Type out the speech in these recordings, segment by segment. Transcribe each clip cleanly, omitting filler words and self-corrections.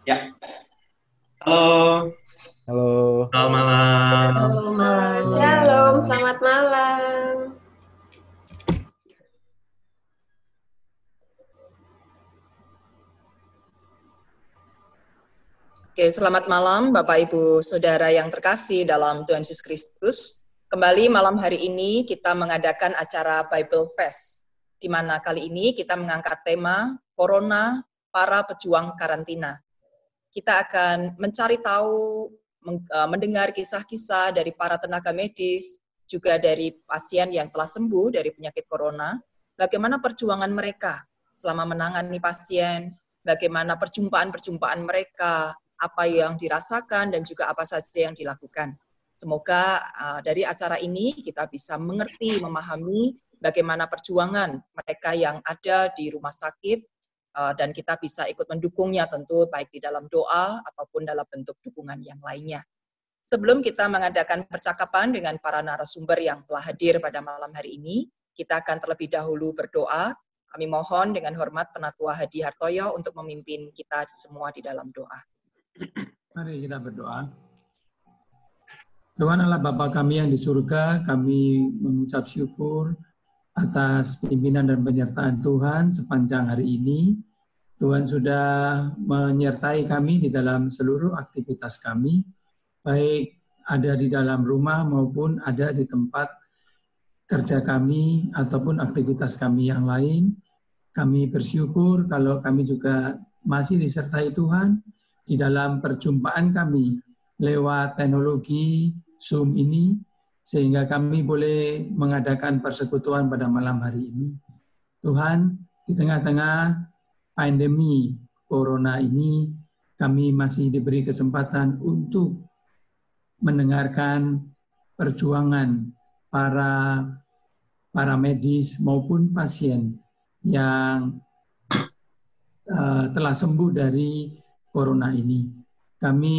Ya, halo, Halo. selamat malam. Shalom, Malam. selamat malam. Oke, selamat malam Bapak Ibu Saudara yang terkasih dalam Tuhan Yesus Kristus. Kembali malam hari ini kita mengadakan acara Bible Fest, di mana kali ini kita mengangkat tema Corona, para pejuang karantina. Kita akan mencari tahu, mendengar kisah-kisah dari para tenaga medis, juga dari pasien yang telah sembuh dari penyakit corona, bagaimana perjuangan mereka selama menangani pasien, bagaimana perjumpaan-perjumpaan mereka, apa yang dirasakan, dan juga apa saja yang dilakukan. Semoga dari acara ini kita bisa mengerti, memahami bagaimana perjuangan mereka yang ada di rumah sakit, dan kita bisa ikut mendukungnya tentu baik di dalam doa ataupun dalam bentuk dukungan yang lainnya. Sebelum kita mengadakan percakapan dengan para narasumber yang telah hadir pada malam hari ini, kita akan terlebih dahulu berdoa. Kami mohon dengan hormat Penatua Hadi Hartoyo untuk memimpin kita semua di dalam doa. Mari kita berdoa. Tuhan Allah Bapa kami yang di surga, kami mengucap syukur atas pimpinan dan penyertaan Tuhan sepanjang hari ini. Tuhan sudah menyertai kami di dalam seluruh aktivitas kami, baik ada di dalam rumah maupun ada di tempat kerja kami ataupun aktivitas kami yang lain. Kami bersyukur kalau kami juga masih disertai Tuhan di dalam perjumpaan kami lewat teknologi Zoom ini, sehingga kami boleh mengadakan persekutuan pada malam hari ini. Tuhan, di tengah-tengah pandemi Corona ini, kami masih diberi kesempatan untuk mendengarkan perjuangan para medis maupun pasien yang telah sembuh dari Corona ini. Kami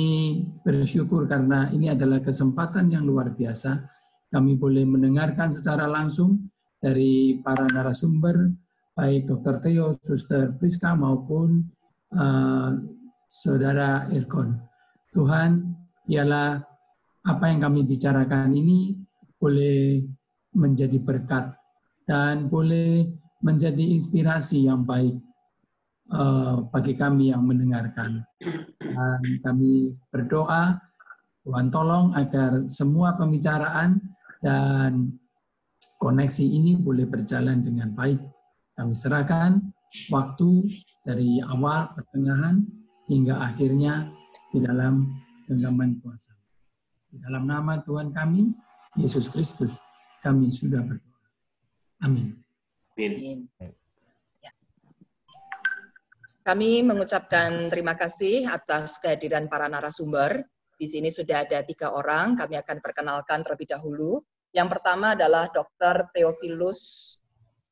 bersyukur karena ini adalah kesempatan yang luar biasa. Kami boleh mendengarkan secara langsung dari para narasumber, baik Dr. Theo, Suster Priska maupun Saudara Irkon. Tuhan, biarlah apa yang kami bicarakan ini boleh menjadi berkat dan boleh menjadi inspirasi yang baik bagi kami yang mendengarkan. Dan kami berdoa, Tuhan tolong agar semua pembicaraan dan koneksi ini boleh berjalan dengan baik. Kami serahkan waktu dari awal, pertengahan, hingga akhirnya di dalam genggaman kuasa. Di dalam nama Tuhan kami, Yesus Kristus, kami sudah berdoa. Amin. Amin. Kami mengucapkan terima kasih atas kehadiran para narasumber. Di sini sudah ada 3 orang, kami akan perkenalkan terlebih dahulu. Yang pertama adalah Dr. Theophilus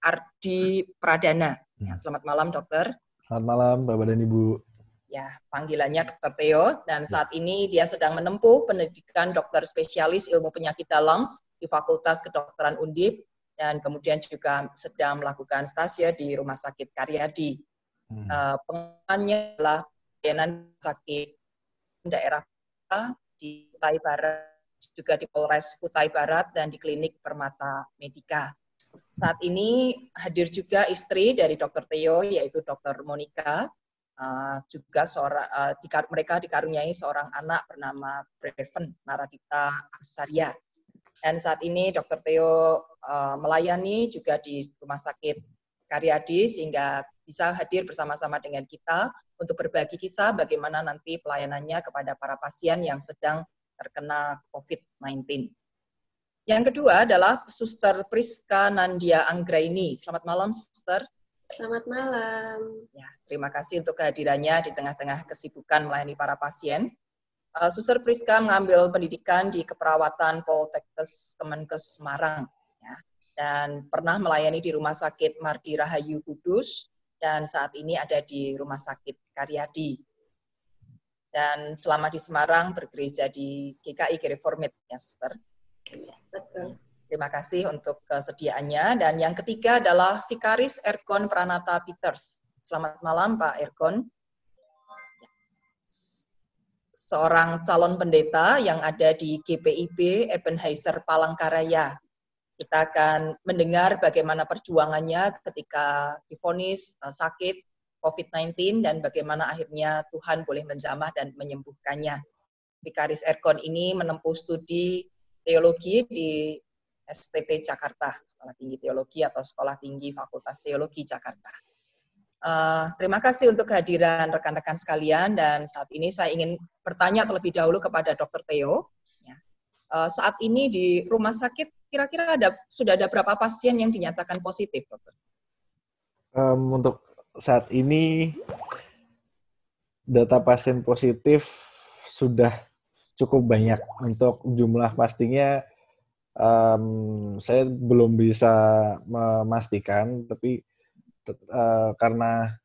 Ardi Pradana. Ya, selamat malam, Dokter. Selamat malam, Bapak dan Ibu. Ya, panggilannya Dr. Theo, dan saat ini dia sedang menempuh pendidikan dokter spesialis ilmu penyakit dalam di Fakultas Kedokteran Undip, dan kemudian juga sedang melakukan stase di Rumah Sakit Karyadi. Pengalamannya adalah pelayanan sakit daerah di Kutai Barat, juga di Polres Kutai Barat, dan di Klinik Permata Medika. Saat ini hadir juga istri dari Dr. Theo, yaitu Dr. Monica. Juga mereka dikaruniai seorang anak bernama Breven Naradita Asaria. Dan saat ini Dr. Theo melayani juga di Rumah Sakit Karyadi, sehingga bisa hadir bersama-sama dengan kita untuk berbagi kisah bagaimana nanti pelayanannya kepada para pasien yang sedang terkena COVID-19. Yang kedua adalah Suster Priska Nandia Anggraini. Selamat malam, Suster. Selamat malam. Ya, terima kasih untuk kehadirannya di tengah-tengah kesibukan melayani para pasien. Suster Priska mengambil pendidikan di Keperawatan Poltekkes Kemenkes Semarang, ya, dan pernah melayani di Rumah Sakit Mardi Rahayu Kudus, dan saat ini ada di Rumah Sakit Karyadi. Dan selama di Semarang bergereja di GKI Reformed, ya, Suster. Betul. Terima kasih untuk kesediaannya. Dan yang ketiga adalah Vikaris Erkon Pranata Peters. Selamat malam, Pak Erkon. seorang calon pendeta yang ada di GPIB Ebenezer Palangkaraya. Kita akan mendengar bagaimana perjuangannya ketika divonis sakit COVID-19 dan bagaimana akhirnya Tuhan boleh menjamah dan menyembuhkannya. Vikaris Erkon ini menempuh studi teologi di STP Jakarta, Sekolah Tinggi Teologi atau Sekolah Tinggi Fakultas Teologi Jakarta. Terima kasih untuk kehadiran rekan-rekan sekalian, dan saat ini saya ingin bertanya terlebih dahulu kepada Dr. Theo. Saat ini di rumah sakit kira-kira sudah ada berapa pasien yang dinyatakan positif, dokter? Untuk saat ini data pasien positif sudah cukup banyak. Untuk jumlah pastinya saya belum bisa memastikan, tapi karena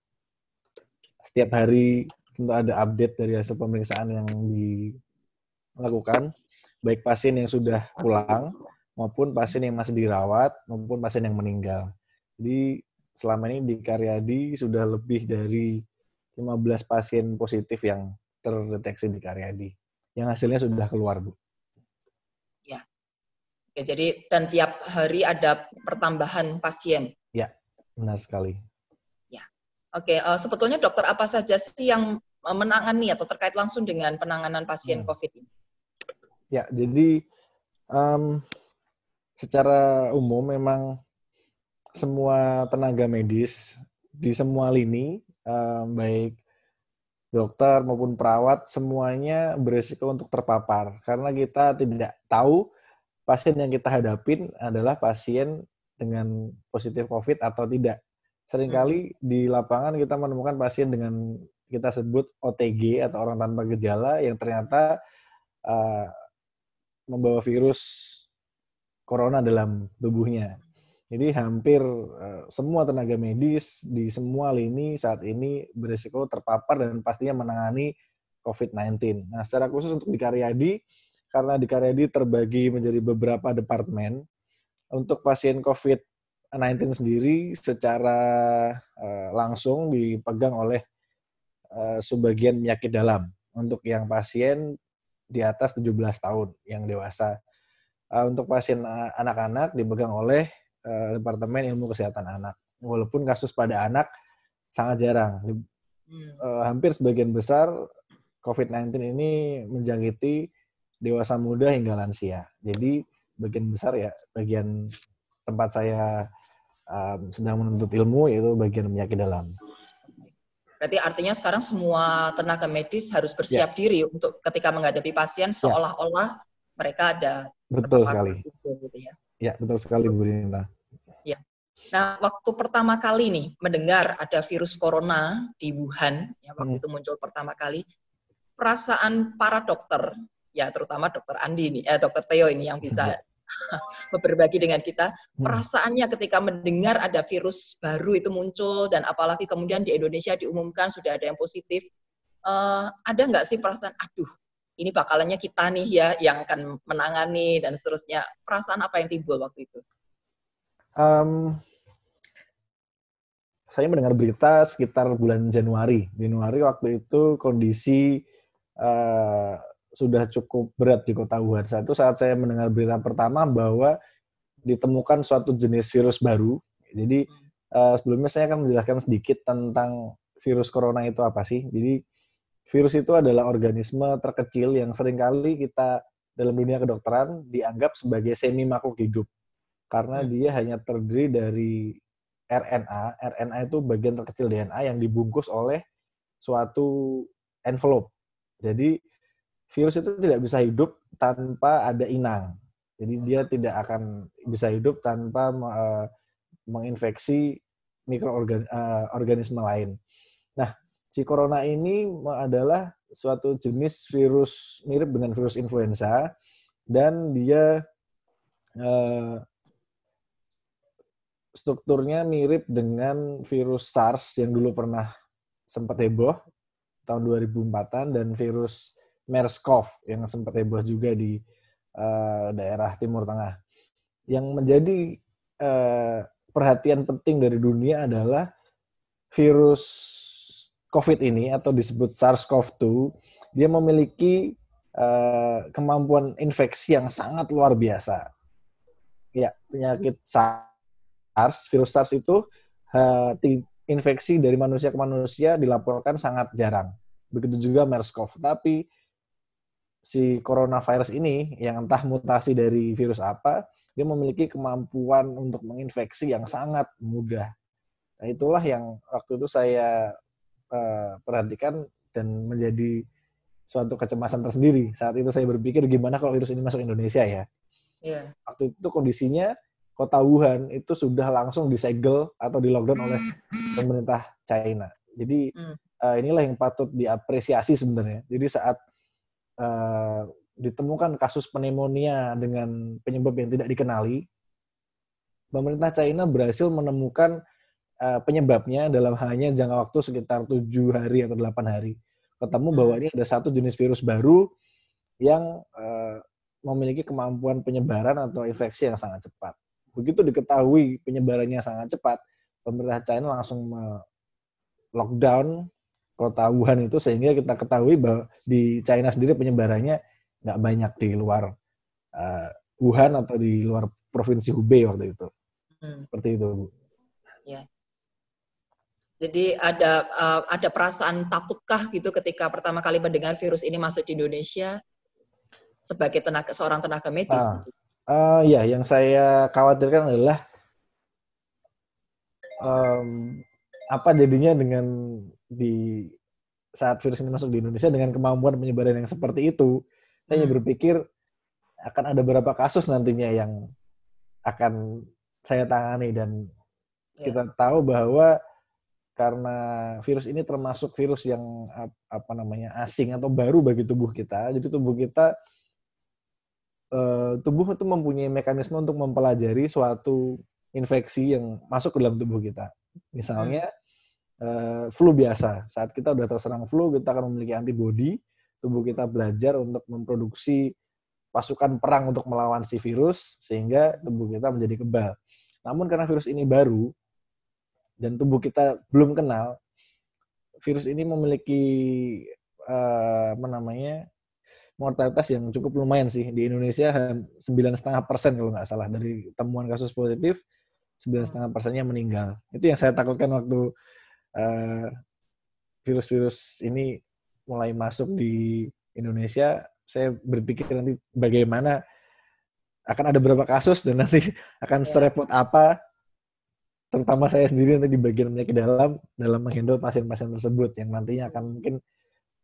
setiap hari tentu ada update dari hasil pemeriksaan yang dilakukan, baik pasien yang sudah pulang maupun pasien yang masih dirawat maupun pasien yang meninggal. Jadi selama ini di Karyadi sudah lebih dari 15 pasien positif yang terdeteksi di Karyadi, yang hasilnya sudah keluar, Bu. Ya. Oke, jadi dan tiap hari ada pertambahan pasien. Ya, benar sekali. Ya. Oke, sebetulnya dokter apa saja sih yang menangani atau terkait langsung dengan penanganan pasien COVID ini? Ya, jadi secara umum memang semua tenaga medis di semua lini, baik dokter maupun perawat, semuanya berisiko untuk terpapar. Karena kita tidak tahu pasien yang kita hadapin adalah pasien dengan positif COVID atau tidak. Seringkali di lapangan kita menemukan pasien dengan kita sebut OTG atau orang tanpa gejala yang ternyata membawa virus corona dalam tubuhnya. Jadi hampir semua tenaga medis di semua lini saat ini berisiko terpapar dan pastinya menangani COVID-19. Nah, secara khusus untuk di Karyadi, karena di Karyadi terbagi menjadi beberapa departemen, untuk pasien COVID-19 sendiri secara langsung dipegang oleh subbagian penyakit dalam. Untuk yang pasien di atas 17 tahun, yang dewasa. Untuk pasien anak-anak dipegang oleh Departemen Ilmu Kesehatan Anak. Walaupun kasus pada anak sangat jarang. Hampir sebagian besar COVID-19 ini menjangkiti dewasa muda hingga lansia. Jadi bagian besar ya, bagian tempat saya sedang menuntut ilmu yaitu bagian penyakit dalam. Berarti artinya sekarang semua tenaga medis harus bersiap diri untuk ketika menghadapi pasien seolah-olah mereka ada. Betul sekali. Gitu ya. Ya, betul sekali Bu Rinta. Ya. Nah, waktu pertama kali nih mendengar ada virus corona di Wuhan, ya waktu itu muncul pertama kali, perasaan para dokter, ya terutama dokter Andi nih, dokter Theo ini yang bisa berbagi dengan kita, perasaannya ketika mendengar ada virus baru itu muncul dan apalagi kemudian di Indonesia diumumkan sudah ada yang positif, ada nggak sih perasaan, aduh, ini bakalannya kita nih ya yang akan menangani dan seterusnya. Perasaan apa yang timbul waktu itu? Saya mendengar berita sekitar bulan Januari. Januari waktu itu kondisi sudah cukup berat di kota Wuhan. Saat saya mendengar berita pertama bahwa ditemukan suatu jenis virus baru. Jadi sebelumnya saya akan menjelaskan sedikit tentang virus corona itu apa sih. Jadi virus itu adalah organisme terkecil yang seringkali kita dalam dunia kedokteran dianggap sebagai semi makhluk hidup. Karena dia hanya terdiri dari RNA. RNA itu bagian terkecil DNA yang dibungkus oleh suatu envelope. Jadi virus itu tidak bisa hidup tanpa ada inang. Jadi dia tidak akan bisa hidup tanpa menginfeksi mikroorganisme lain. Nah, si corona ini adalah suatu jenis virus mirip dengan virus influenza dan dia strukturnya mirip dengan virus SARS yang dulu pernah sempat heboh tahun 2004-an dan virus MERS-CoV yang sempat heboh juga di daerah Timur Tengah. Yang menjadi perhatian penting dari dunia adalah virus COVID ini atau disebut SARS-CoV-2, dia memiliki kemampuan infeksi yang sangat luar biasa. Ya, penyakit SARS, virus SARS itu infeksi dari manusia ke manusia dilaporkan sangat jarang. Begitu juga MERS-CoV. Tapi si coronavirus ini, yang entah mutasi dari virus apa, dia memiliki kemampuan untuk menginfeksi yang sangat mudah. Nah, itulah yang waktu itu saya perhatikan dan menjadi suatu kecemasan tersendiri. Saat itu saya berpikir gimana kalau virus ini masuk Indonesia ya. Iya. Waktu itu kondisinya kota Wuhan itu sudah langsung disegel atau di lockdown oleh pemerintah China. Jadi inilah yang patut diapresiasi sebenarnya. Jadi saat ditemukan kasus pneumonia dengan penyebab yang tidak dikenali, pemerintah China berhasil menemukan penyebabnya dalam hanya jangka waktu sekitar 7 hari atau 8 hari. Ketemu bahwa ini ada satu jenis virus baru yang memiliki kemampuan penyebaran atau infeksi yang sangat cepat. Begitu diketahui penyebarannya sangat cepat, pemerintah China langsung lockdown kota Wuhan itu, sehingga kita ketahui bahwa di China sendiri penyebarannya nggak banyak di luar Wuhan atau di luar provinsi Hubei waktu itu. Seperti itu, Bu. Ya. Jadi ada perasaan takutkah gitu ketika pertama kali mendengar virus ini masuk di Indonesia sebagai seorang tenaga medis? Ya, yang saya khawatirkan adalah apa jadinya dengan di saat virus ini masuk di Indonesia dengan kemampuan penyebaran yang seperti itu. Saya berpikir akan ada beberapa kasus nantinya yang akan saya tangani, dan kita tahu bahwa karena virus ini termasuk virus yang asing atau baru bagi tubuh kita. Jadi tubuh itu mempunyai mekanisme untuk mempelajari suatu infeksi yang masuk ke dalam tubuh kita. Misalnya flu biasa. Saat kita udah terserang flu, kita akan memiliki antibodi. Tubuh kita belajar untuk memproduksi pasukan perang untuk melawan si virus, sehingga tubuh kita menjadi kebal. Namun karena virus ini baru dan tubuh kita belum kenal, virus ini memiliki mortalitas yang cukup lumayan sih. Di Indonesia 9,5% kalau nggak salah dari temuan kasus positif, 9,5%-nya meninggal. Itu yang saya takutkan waktu virus-virus ini mulai masuk di Indonesia. Saya berpikir nanti bagaimana akan ada beberapa kasus dan nanti akan serepot apa, terutama saya sendiri nanti di bagian penyakit dalam menghandle pasien-pasien tersebut yang nantinya akan mungkin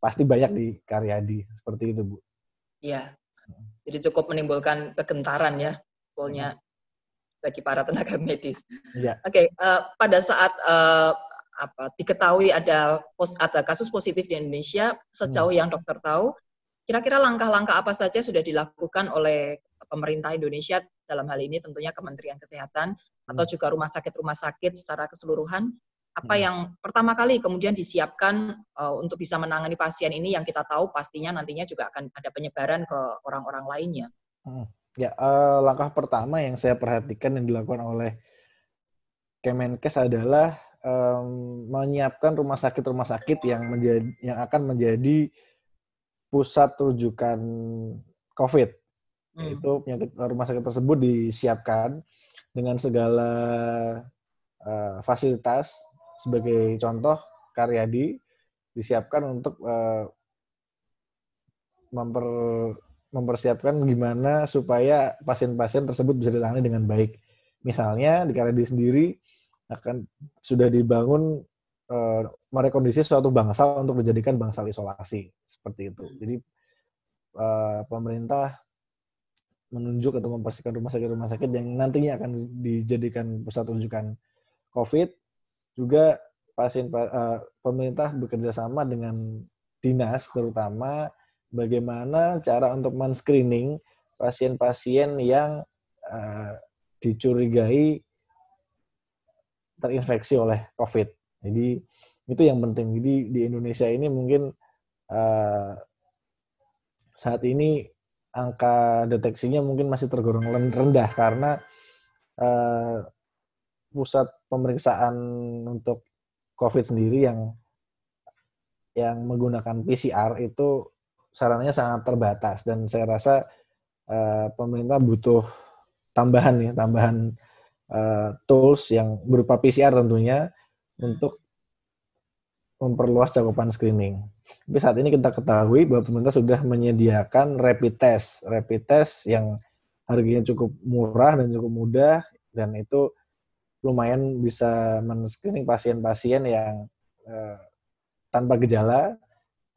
pasti banyak di Karyadi. Seperti itu, Bu. Iya. Jadi cukup menimbulkan kegentaran ya, sebetulnya bagi para tenaga medis. Iya. Oke, pada saat diketahui ada kasus positif di Indonesia, sejauh yang dokter tahu, kira-kira langkah-langkah apa saja sudah dilakukan oleh pemerintah Indonesia, dalam hal ini tentunya Kementerian Kesehatan, atau juga rumah sakit secara keseluruhan, apa yang pertama kali kemudian disiapkan untuk bisa menangani pasien ini yang kita tahu pastinya nantinya juga akan ada penyebaran ke orang-orang lainnya. Ya, langkah pertama yang saya perhatikan yang dilakukan oleh Kemenkes adalah menyiapkan rumah sakit yang akan menjadi pusat rujukan COVID. Yaitu rumah sakit tersebut disiapkan dengan segala fasilitas. Sebagai contoh, Karyadi disiapkan untuk mempersiapkan gimana supaya pasien-pasien tersebut bisa ditangani dengan baik. Misalnya di Karyadi sendiri sudah dibangun merekondisi suatu bangsal untuk dijadikan bangsal isolasi, seperti itu. Jadi pemerintah menunjuk atau mempersiapkan rumah sakit yang nantinya akan dijadikan pusat rujukan COVID. Juga pemerintah bekerja sama dengan dinas, terutama bagaimana cara untuk men-screening pasien-pasien yang dicurigai terinfeksi oleh COVID. Jadi itu yang penting. Jadi di Indonesia ini mungkin saat ini angka deteksinya mungkin masih tergolong rendah karena pusat pemeriksaan untuk COVID sendiri yang yang menggunakan PCR itu sarannya sangat terbatas, dan saya rasa pemerintah butuh tambahan tools yang berupa PCR tentunya untuk memperluas cakupan screening. Tapi saat ini kita ketahui bahwa pemerintah sudah menyediakan rapid test yang harganya cukup murah dan cukup mudah, dan itu lumayan bisa men-screening pasien-pasien yang tanpa gejala,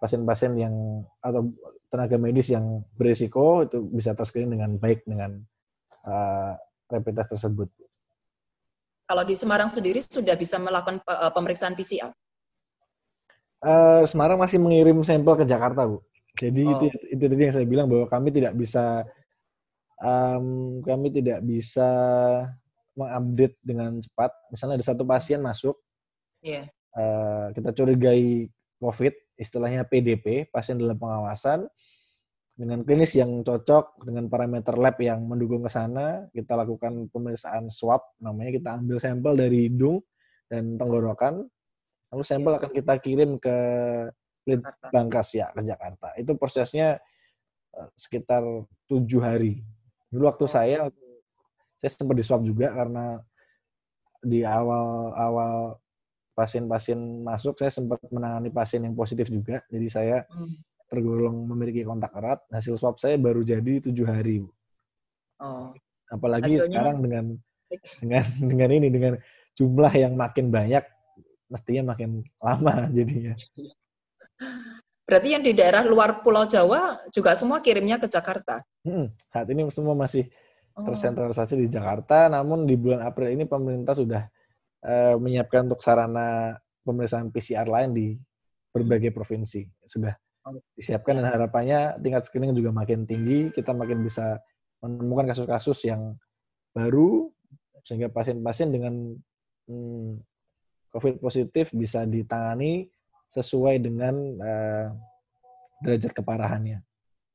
pasien-pasien yang atau tenaga medis yang berisiko itu bisa ter-screening dengan baik dengan rapid test tersebut. Kalau di Semarang sendiri sudah bisa melakukan pemeriksaan PCR? Semarang masih mengirim sampel ke Jakarta, Bu. Jadi itu tadi yang saya bilang bahwa kami tidak bisa mengupdate dengan cepat. Misalnya ada satu pasien masuk, kita curigai COVID, istilahnya PDP, pasien dalam pengawasan, dengan klinis yang cocok, dengan parameter lab yang mendukung ke sana, kita lakukan pemeriksaan swab, namanya kita ambil sampel dari hidung dan tenggorokan, lalu sampel akan kita kirim ke Litbangkas ya, ke Jakarta. Itu prosesnya sekitar 7 hari. Dulu waktu saya sempat di swab juga, karena di awal pasien-pasien masuk, saya sempat menangani pasien yang positif juga. Jadi saya tergolong memiliki kontak erat. Hasil swab saya baru jadi 7 hari. Apalagi hasilnya sekarang dengan jumlah yang makin banyak, mestinya makin lama jadinya. Berarti yang di daerah luar Pulau Jawa juga semua kirimnya ke Jakarta? Saat ini semua masih tersentralisasi di Jakarta, namun di bulan April ini pemerintah sudah menyiapkan untuk sarana pemeriksaan PCR lain di berbagai provinsi. Sudah disiapkan, dan harapannya tingkat screening juga makin tinggi, kita makin bisa menemukan kasus-kasus yang baru, sehingga pasien-pasien dengan COVID positif bisa ditangani sesuai dengan derajat keparahannya.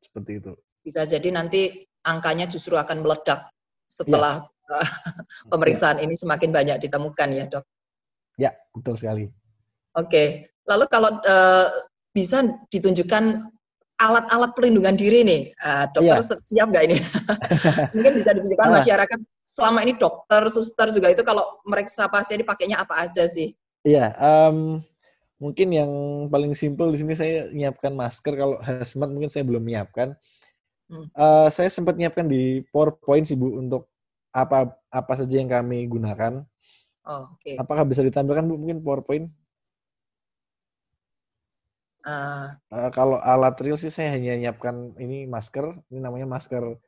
Seperti itu. Bisa jadi nanti angkanya justru akan meledak setelah pemeriksaan ini semakin banyak ditemukan ya, Dok? Ya, betul sekali. Oke. Lalu kalau bisa ditunjukkan alat-alat perlindungan diri nih, dokter siap nggak ini? Mungkin bisa ditunjukkan masyarakat selama ini dokter, suster juga itu kalau meriksa pasien dipakainya apa aja sih? Iya, mungkin yang paling simpel di sini saya nyiapkan masker. Kalau hazmat mungkin saya belum menyiapkan. Saya sempat nyiapkan di PowerPoint sih, Bu, untuk apa saja yang kami gunakan. Apakah bisa ditampilkan, Bu, mungkin PowerPoint? Kalau alat real sih saya hanya nyiapkan ini masker. Ini namanya masker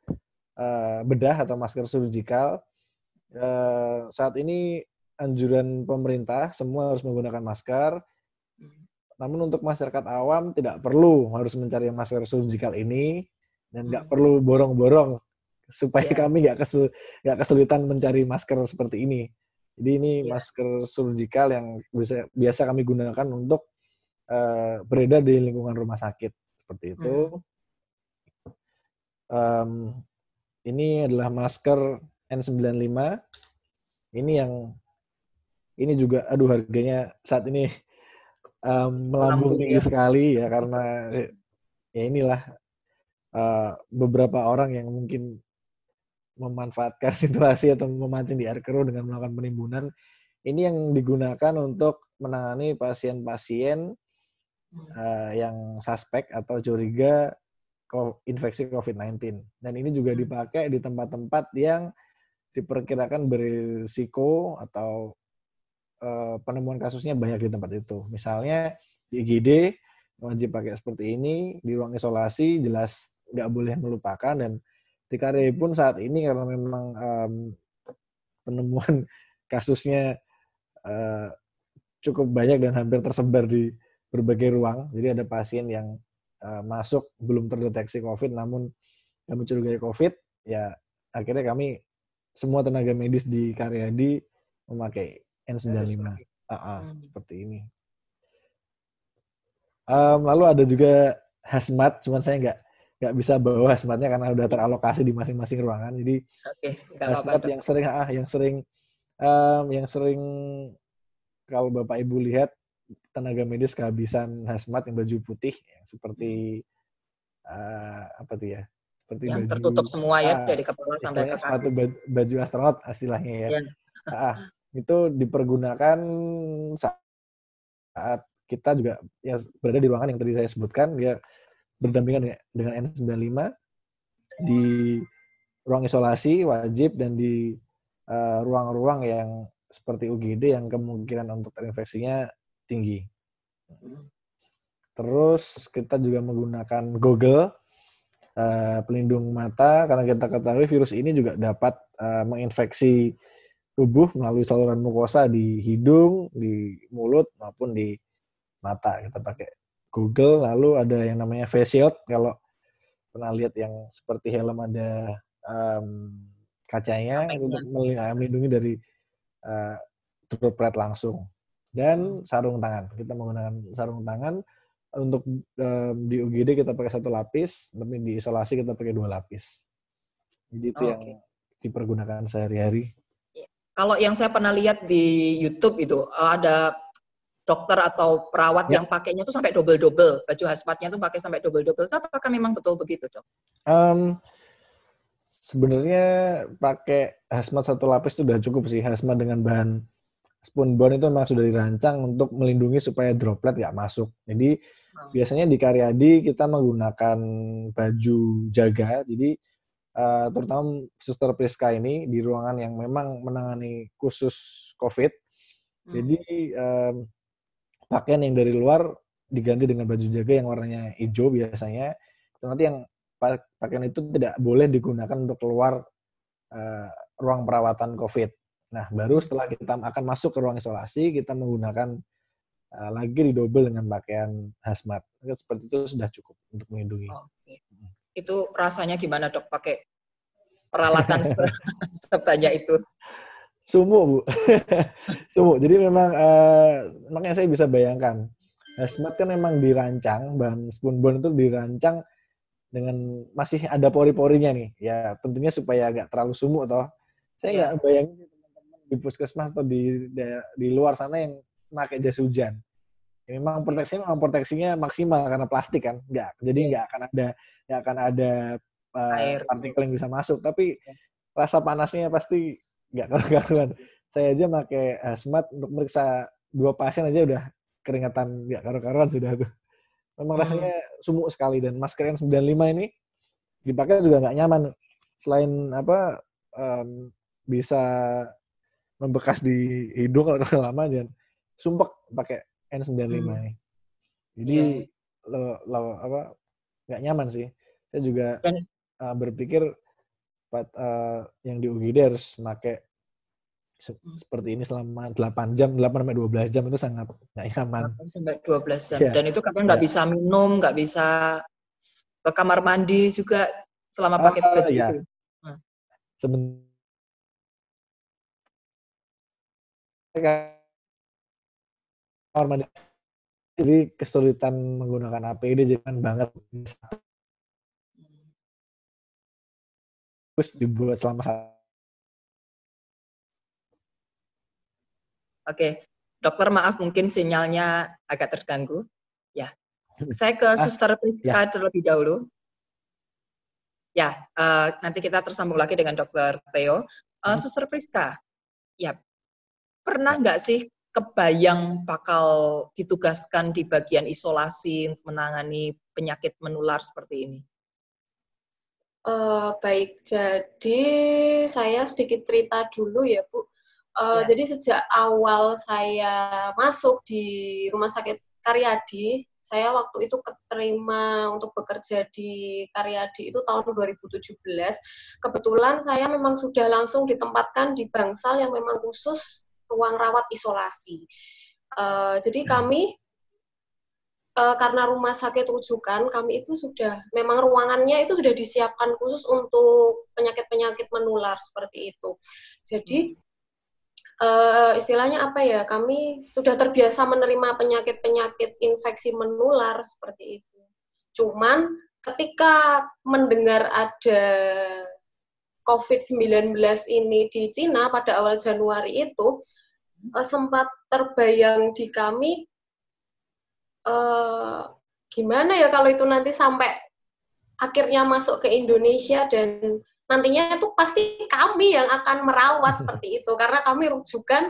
bedah atau masker surgical. Saat ini anjuran pemerintah semua harus menggunakan masker. Namun untuk masyarakat awam tidak perlu harus mencari masker surgical ini, dan nggak perlu borong-borong supaya kami nggak kesulitan mencari masker seperti ini. Jadi ini masker surgical yang biasa kami gunakan untuk beredar di lingkungan rumah sakit seperti itu. Ini adalah masker N95. Ini juga, harganya saat ini melambung tinggi sekali ya, karena ya inilah beberapa orang yang mungkin memanfaatkan situasi atau memancing di air keruh dengan melakukan penimbunan. Ini yang digunakan untuk menangani pasien-pasien yang suspek atau curiga infeksi COVID-19. Dan ini juga dipakai di tempat-tempat yang diperkirakan berisiko atau penemuan kasusnya banyak di tempat itu. Misalnya di IGD wajib pakai seperti ini, di ruang isolasi jelas nggak boleh melupakan, dan di KRI pun saat ini karena memang penemuan kasusnya cukup banyak dan hampir tersebar di berbagai ruang. Jadi ada pasien yang masuk belum terdeteksi COVID, namun kami curigai COVID, ya akhirnya kami semua tenaga medis di Karyadi memakai N95. Seperti ini. Lalu ada juga hazmat, cuman saya nggak bisa bawa hazmatnya karena udah teralokasi di masing-masing ruangan. Jadi hazmat yang sering kalau Bapak Ibu lihat tenaga medis kehabisan hazmat yang baju putih yang seperti apa tuh ya? Seperti Yang baju tertutup semua ya dari kepala sampai istilahnya ke sepatu kaki. baju astronot istilahnya ya. Ya. Itu dipergunakan saat kita juga ya berada di ruangan yang tadi saya sebutkan, dia berdampingan dengan N95 di ruang isolasi wajib dan di ruang-ruang yang seperti UGD yang kemungkinan untuk terinfeksinya tinggi. Terus kita juga menggunakan goggle pelindung mata karena kita ketahui virus ini juga dapat menginfeksi tubuh melalui saluran mukosa di hidung, di mulut maupun di mata. Kita pakai goggle, lalu ada yang namanya face shield. Kalau pernah lihat yang seperti helm ada kacanya itu untuk melindungi dari droplet langsung. Dan sarung tangan. Kita menggunakan sarung tangan. Untuk di UGD kita pakai 1 lapis, tapi di isolasi kita pakai 2 lapis. Jadi itu yang dipergunakan sehari-hari. Kalau yang saya pernah lihat di YouTube itu ada dokter atau perawat yang pakainya tuh sampai double-double, baju hazmatnya tuh pakai sampai double-double. Apakah memang betul begitu, Dok? Sebenarnya pakai hazmat 1 lapis sudah cukup sih. Hazmat dengan bahan spunbond itu memang sudah dirancang untuk melindungi supaya droplet nggak masuk. Jadi biasanya di Karyadi kita menggunakan baju jaga. Jadi terutama Suster Priska ini di ruangan yang memang menangani khusus COVID. Jadi pakaian yang dari luar diganti dengan baju jaga yang warnanya hijau biasanya. Nanti yang pakaian itu tidak boleh digunakan untuk keluar ruang perawatan COVID. Nah, baru setelah kita akan masuk ke ruang isolasi, kita menggunakan lagi didobel dengan pakaian hazmat. Seperti itu sudah cukup untuk melindungi. Itu rasanya gimana, Dok, pakai peralatan sebanyak itu? Sumuk, Bu. Sumuk. Jadi memang makanya saya bisa bayangkan. Hazmat kan memang dirancang, bahan spunbond itu dirancang dengan masih ada pori-porinya nih. Ya, tentunya supaya agak terlalu sumuk toh. Saya nggak bayangin teman-teman di puskesmas atau di luar sana yang pakai jas hujan. Ya, memang proteksinya maksimal karena plastik kan. Jadi nggak akan ada partikel yang bisa masuk. Tapi rasa panasnya pasti nggak karuan. Saya aja pakai hazmat untuk meriksa 2 pasien aja udah keringatan nggak karuan sudah tuh. Memang rasanya sumuk sekali dan masker N95 ini dipakai juga nggak nyaman. Selain bisa membekas di hidung kalau lama dan sumpek pakai N95 ini. Jadi nggak nyaman sih. Saya juga berpikir yang di UGD harus pakai seperti ini selama 8 sampai 12 jam itu sangat nggak nyaman. 8 sampai 12 jam. Dan itu katanya nggak bisa minum, nggak bisa ke kamar mandi juga selama pakai baju itu. Kamar mandi. Jadi kesulitan menggunakan APD jangan banget. Terus dibuat selama Oke, dokter maaf mungkin sinyalnya agak terganggu. Ya, saya ke Suster Priska terlebih dahulu. Ya, nanti kita tersambung lagi dengan Dokter Theo. Suster Priska, ya pernah nggak sih kebayang bakal ditugaskan di bagian isolasi untuk menangani penyakit menular seperti ini? Baik, jadi saya sedikit cerita dulu ya, Bu. Jadi sejak awal saya masuk di Rumah Sakit Karyadi, saya waktu itu keterima untuk bekerja di Karyadi itu tahun 2017. Kebetulan saya memang sudah langsung ditempatkan di bangsal yang memang khusus ruang rawat isolasi. Jadi kami karena rumah sakit rujukan kami itu sudah memang ruangannya itu sudah disiapkan khusus untuk penyakit-penyakit menular seperti itu. Jadi istilahnya apa ya, kami sudah terbiasa menerima penyakit-penyakit infeksi menular seperti itu. Cuman ketika mendengar ada COVID-19 ini di Cina pada awal Januari itu, sempat terbayang di kami gimana ya kalau itu nanti sampai akhirnya masuk ke Indonesia dan nantinya itu pasti kami yang akan merawat seperti itu karena kami rujukan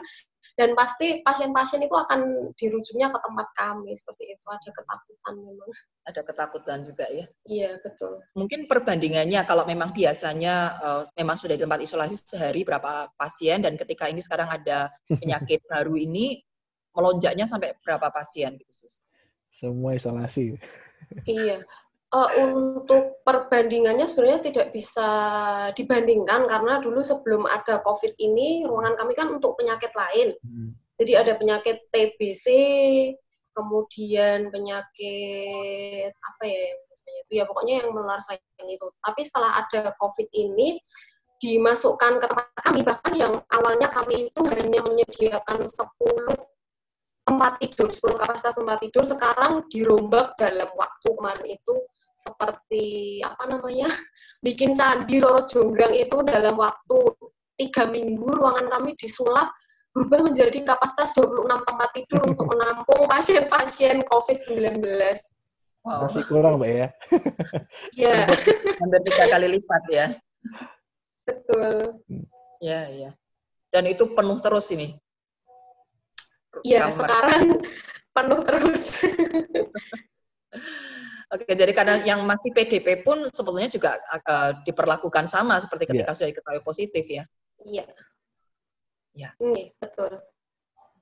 dan pasti pasien-pasien itu akan dirujuknya ke tempat kami seperti itu. Ada ketakutan memang. Ada ketakutan juga ya. Iya, betul. Mungkin perbandingannya kalau memang biasanya memang sudah di tempat isolasi sehari berapa pasien dan ketika ini sekarang ada penyakit baru ini melonjaknya sampai berapa pasien gitu, Sus? Semua isolasi. Iya. Untuk perbandingannya sebenarnya tidak bisa dibandingkan karena dulu sebelum ada COVID ini ruangan kami kan untuk penyakit lain. Jadi ada penyakit TBC, kemudian penyakit apa ya yang biasanya itu ya pokoknya yang menular selain itu. Tapi setelah ada COVID ini dimasukkan ke tempat kami bahkan yang awalnya kami itu hanya menyediakan 10 tempat tidur, 10 kapasitas tempat tidur sekarang dirombak dalam waktu kemarin itu seperti apa namanya bikin candi Roro Jonggrang itu dalam waktu 3 minggu ruangan kami disulap berubah menjadi kapasitas 26 tempat tidur untuk menampung pasien-pasien COVID-19. Wow. Masih kurang, Mbak ya? Iya. Hampir 3 kali lipat ya. Betul. Ya, ya. Dan itu penuh terus ini. Iya, sekarang penuh terus. Oke, jadi karena yang masih PDP pun sebetulnya juga diperlakukan sama seperti ketika sudah diketahui positif ya? Iya. Ya. Iya, betul.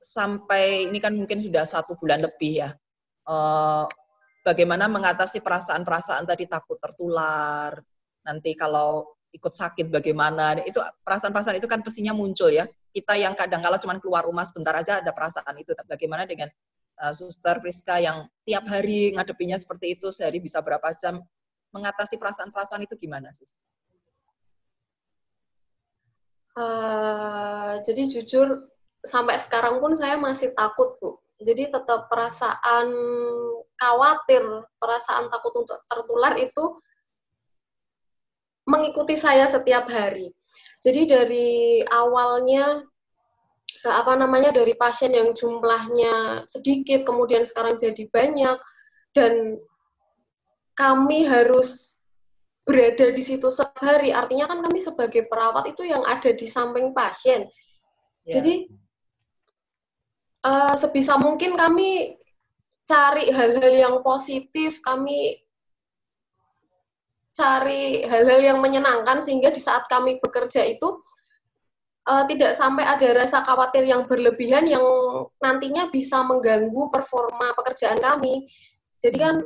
Sampai ini kan mungkin sudah 1 bulan lebih ya. Bagaimana mengatasi perasaan-perasaan tadi takut tertular, nanti kalau ikut sakit bagaimana, itu perasaan-perasaan itu kan pastinya muncul ya. Kita yang kadang-kala cuma keluar rumah sebentar aja ada perasaan itu. Bagaimana dengan Suster Priska yang tiap hari ngadepinya seperti itu, sehari bisa berapa jam, mengatasi perasaan-perasaan itu gimana, Sis? Jadi jujur, sampai sekarang pun saya masih takut, Bu. Jadi tetap perasaan khawatir, perasaan takut untuk tertular itu mengikuti saya setiap hari. Jadi dari awalnya dari pasien yang jumlahnya sedikit kemudian sekarang jadi banyak dan kami harus berada di situ setiap hari, artinya kan kami sebagai perawat itu yang ada di samping pasien. Jadi sebisa mungkin kami cari hal-hal yang positif, kami cari hal-hal yang menyenangkan sehingga di saat kami bekerja itu tidak sampai ada rasa khawatir yang berlebihan yang nantinya bisa mengganggu performa pekerjaan kami. Jadi kan,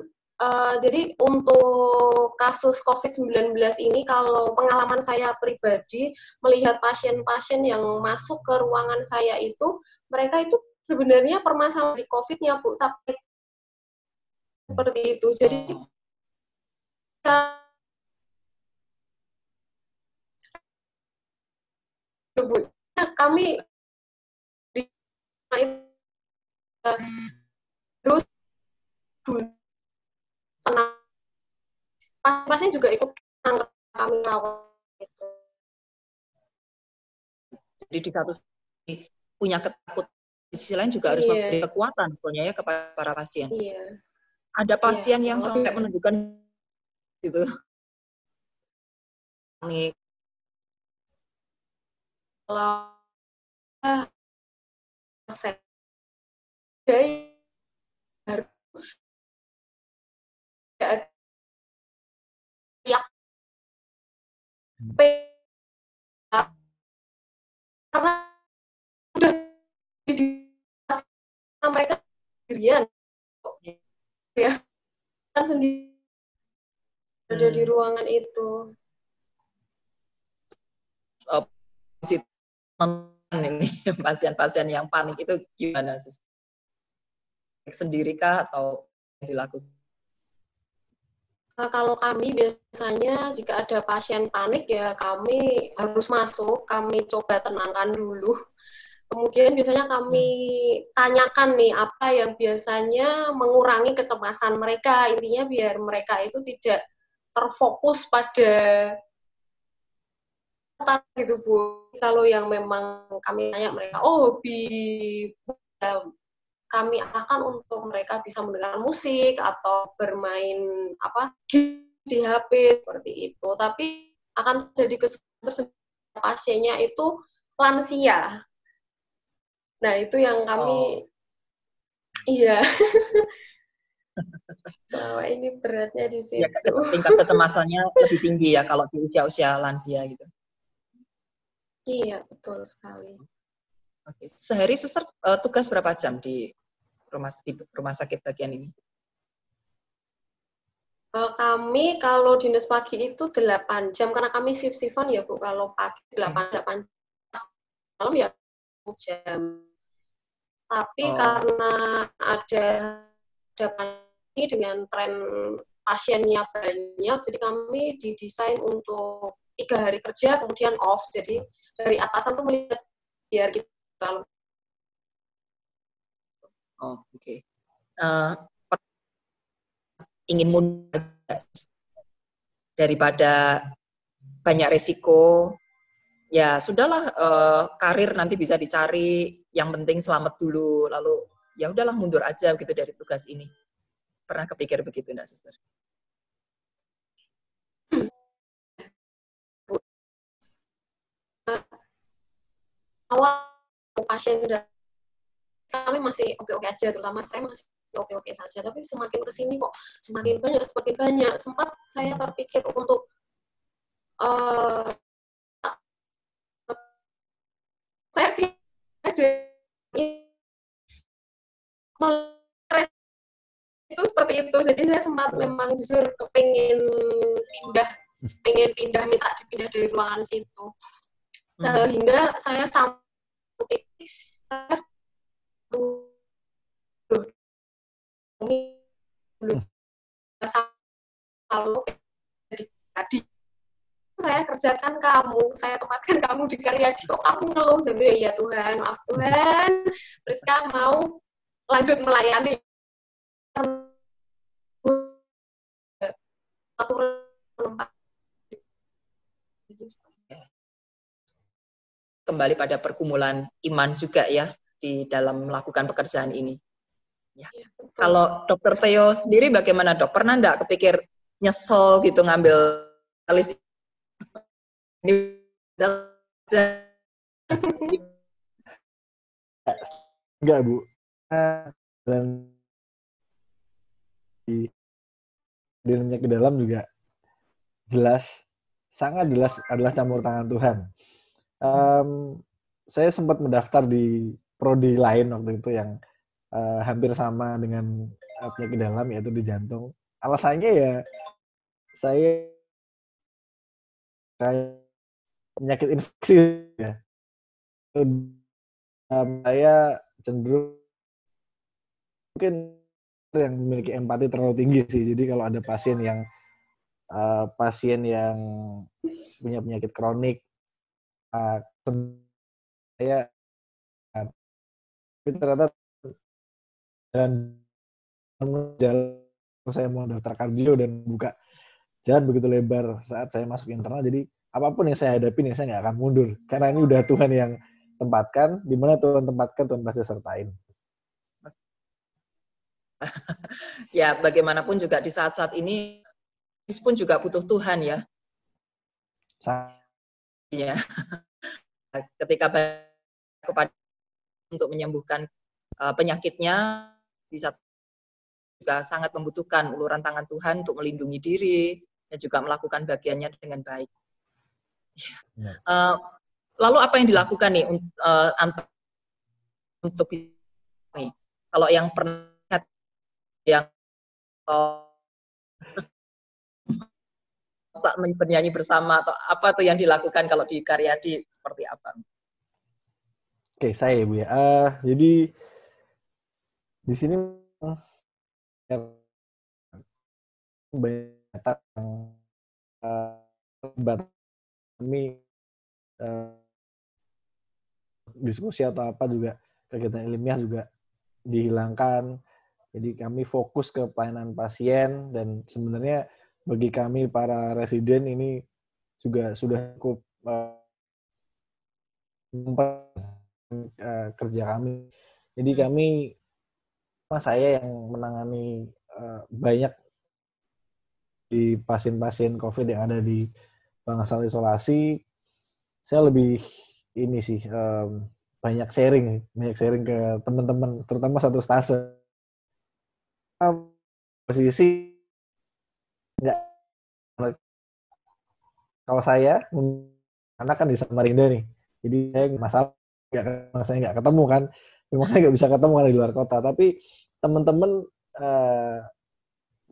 jadi untuk kasus COVID-19 ini, kalau pengalaman saya pribadi, melihat pasien-pasien yang masuk ke ruangan saya itu, mereka itu sebenarnya permasalahan di COVID-nya, Bu, tapi seperti itu. Jadi, kami terus tenang, pasien juga ikut tenang kami rawat gitu. Jadi di satu punya ketakutan, di sisi lain juga harus memberi kekuatan sebenarnya ya kepada para pasien. Iya. Ada pasien yang sampai menunjukkan gitu. Nih. Kalau karena udah mereka sendirian ya kan sendiri ada di ruangan itu. Ini pasien-pasien yang panik itu gimana sih? Sendirikah atau dilakukan? Kalau kami biasanya jika ada pasien panik ya kami harus masuk, kami coba tenangkan dulu. Kemudian biasanya kami tanyakan nih apa yang biasanya mengurangi kecemasan mereka. Intinya biar mereka itu tidak terfokus pada gitu, Bu. Kalau yang memang kami tanya mereka, oh hobi kami arahkan untuk mereka bisa mendengar musik atau bermain di HP seperti itu. Tapi akan jadi kesulitan pasiennya itu lansia. Nah, itu yang kami iya. Selama ini beratnya di situ. Ya, tingkat kecemasannya lebih tinggi ya kalau di usia-usia lansia gitu. Iya, betul sekali. Oke. Sehari suster tugas berapa jam di rumah sakit bagian ini? Kami kalau dinas pagi itu 8 jam, karena kami shift-shiftan ya Bu, kalau pagi 8 malam ya 1 jam. Tapi karena ada pandemi dengan tren pasiennya banyak, jadi kami didesain untuk 3 hari kerja, kemudian off. Jadi dari atasan tuh melihat biar kita lalu. Oke. Ingin mundur daripada banyak resiko, ya sudahlah, karir nanti bisa dicari, yang penting selamat dulu, lalu ya udahlah mundur aja gitu dari tugas ini. Pernah kepikir begitu enggak, Suster? Awal pasien kami masih oke-oke aja, terutama saya masih oke-oke saja, tapi semakin kesini kok semakin banyak. Sempat saya terpikir untuk saya aja itu seperti itu. Jadi saya sempat memang jujur pengen pindah, minta dipindah dari ruangan situ. Hingga saya sampai saya kalau tadi saya kerjakan kamu, saya tempatkan kamu di Karyadi, kok kamu ngeluh? Jadi ya Tuhan, maaf Tuhan, Priska mau lanjut melayani. Kembali pada pergumulan iman juga ya di dalam melakukan pekerjaan ini. Ya. Kalau Dokter Theo sendiri bagaimana Dok? Pernah enggak kepikir nyesel gitu ngambil alis ini? Enggak Bu. Dan di dalamnya ke dalam juga jelas, sangat jelas adalah campur tangan Tuhan. Saya sempat mendaftar di prodi lain waktu itu yang hampir sama dengan penyakit dalam, yaitu di jantung. Alasannya ya saya kayak penyakit infeksi ya. Saya cenderung mungkin yang memiliki empati terlalu tinggi sih. Jadi kalau ada pasien yang punya penyakit kronik, saya ternyata dan jalan saya mau daftar kardio dan buka jalan begitu lebar saat saya masuk internal. Jadi apapun yang saya hadapin, ya saya nggak akan mundur. Karena ini udah Tuhan yang tempatkan. Di mana Tuhan tempatkan, Tuhan pasti sertain. Ya, bagaimanapun juga di saat-saat ini, pun juga butuh Tuhan ya. Ya. Ketika kepada untuk menyembuhkan penyakitnya, bisa juga sangat membutuhkan uluran tangan Tuhan untuk melindungi diri dan juga melakukan bagiannya dengan baik. Ya. Lalu apa yang dilakukan nih untuk nih? Kalau yang pernah yang bernyanyi bersama atau apa tuh yang dilakukan kalau di Karyadi seperti apa? Oke, saya Bu ya. Jadi di sini banyak kami diskusi atau apa juga kegiatan ilmiah juga dihilangkan. Jadi kami fokus ke pelayanan pasien dan sebenarnya bagi kami para residen ini juga sudah cukup kerja kami. Jadi kami saya yang menangani banyak di pasien-pasien COVID yang ada di bangsal isolasi, saya lebih ini sih banyak sharing ke teman-teman, terutama satu stase. Posisi nggak, kalau saya anak kan di Samarinda nih, jadi saya masalah saya nggak ketemu kan, memang saya nggak bisa ketemu kan di luar kota, tapi teman-teman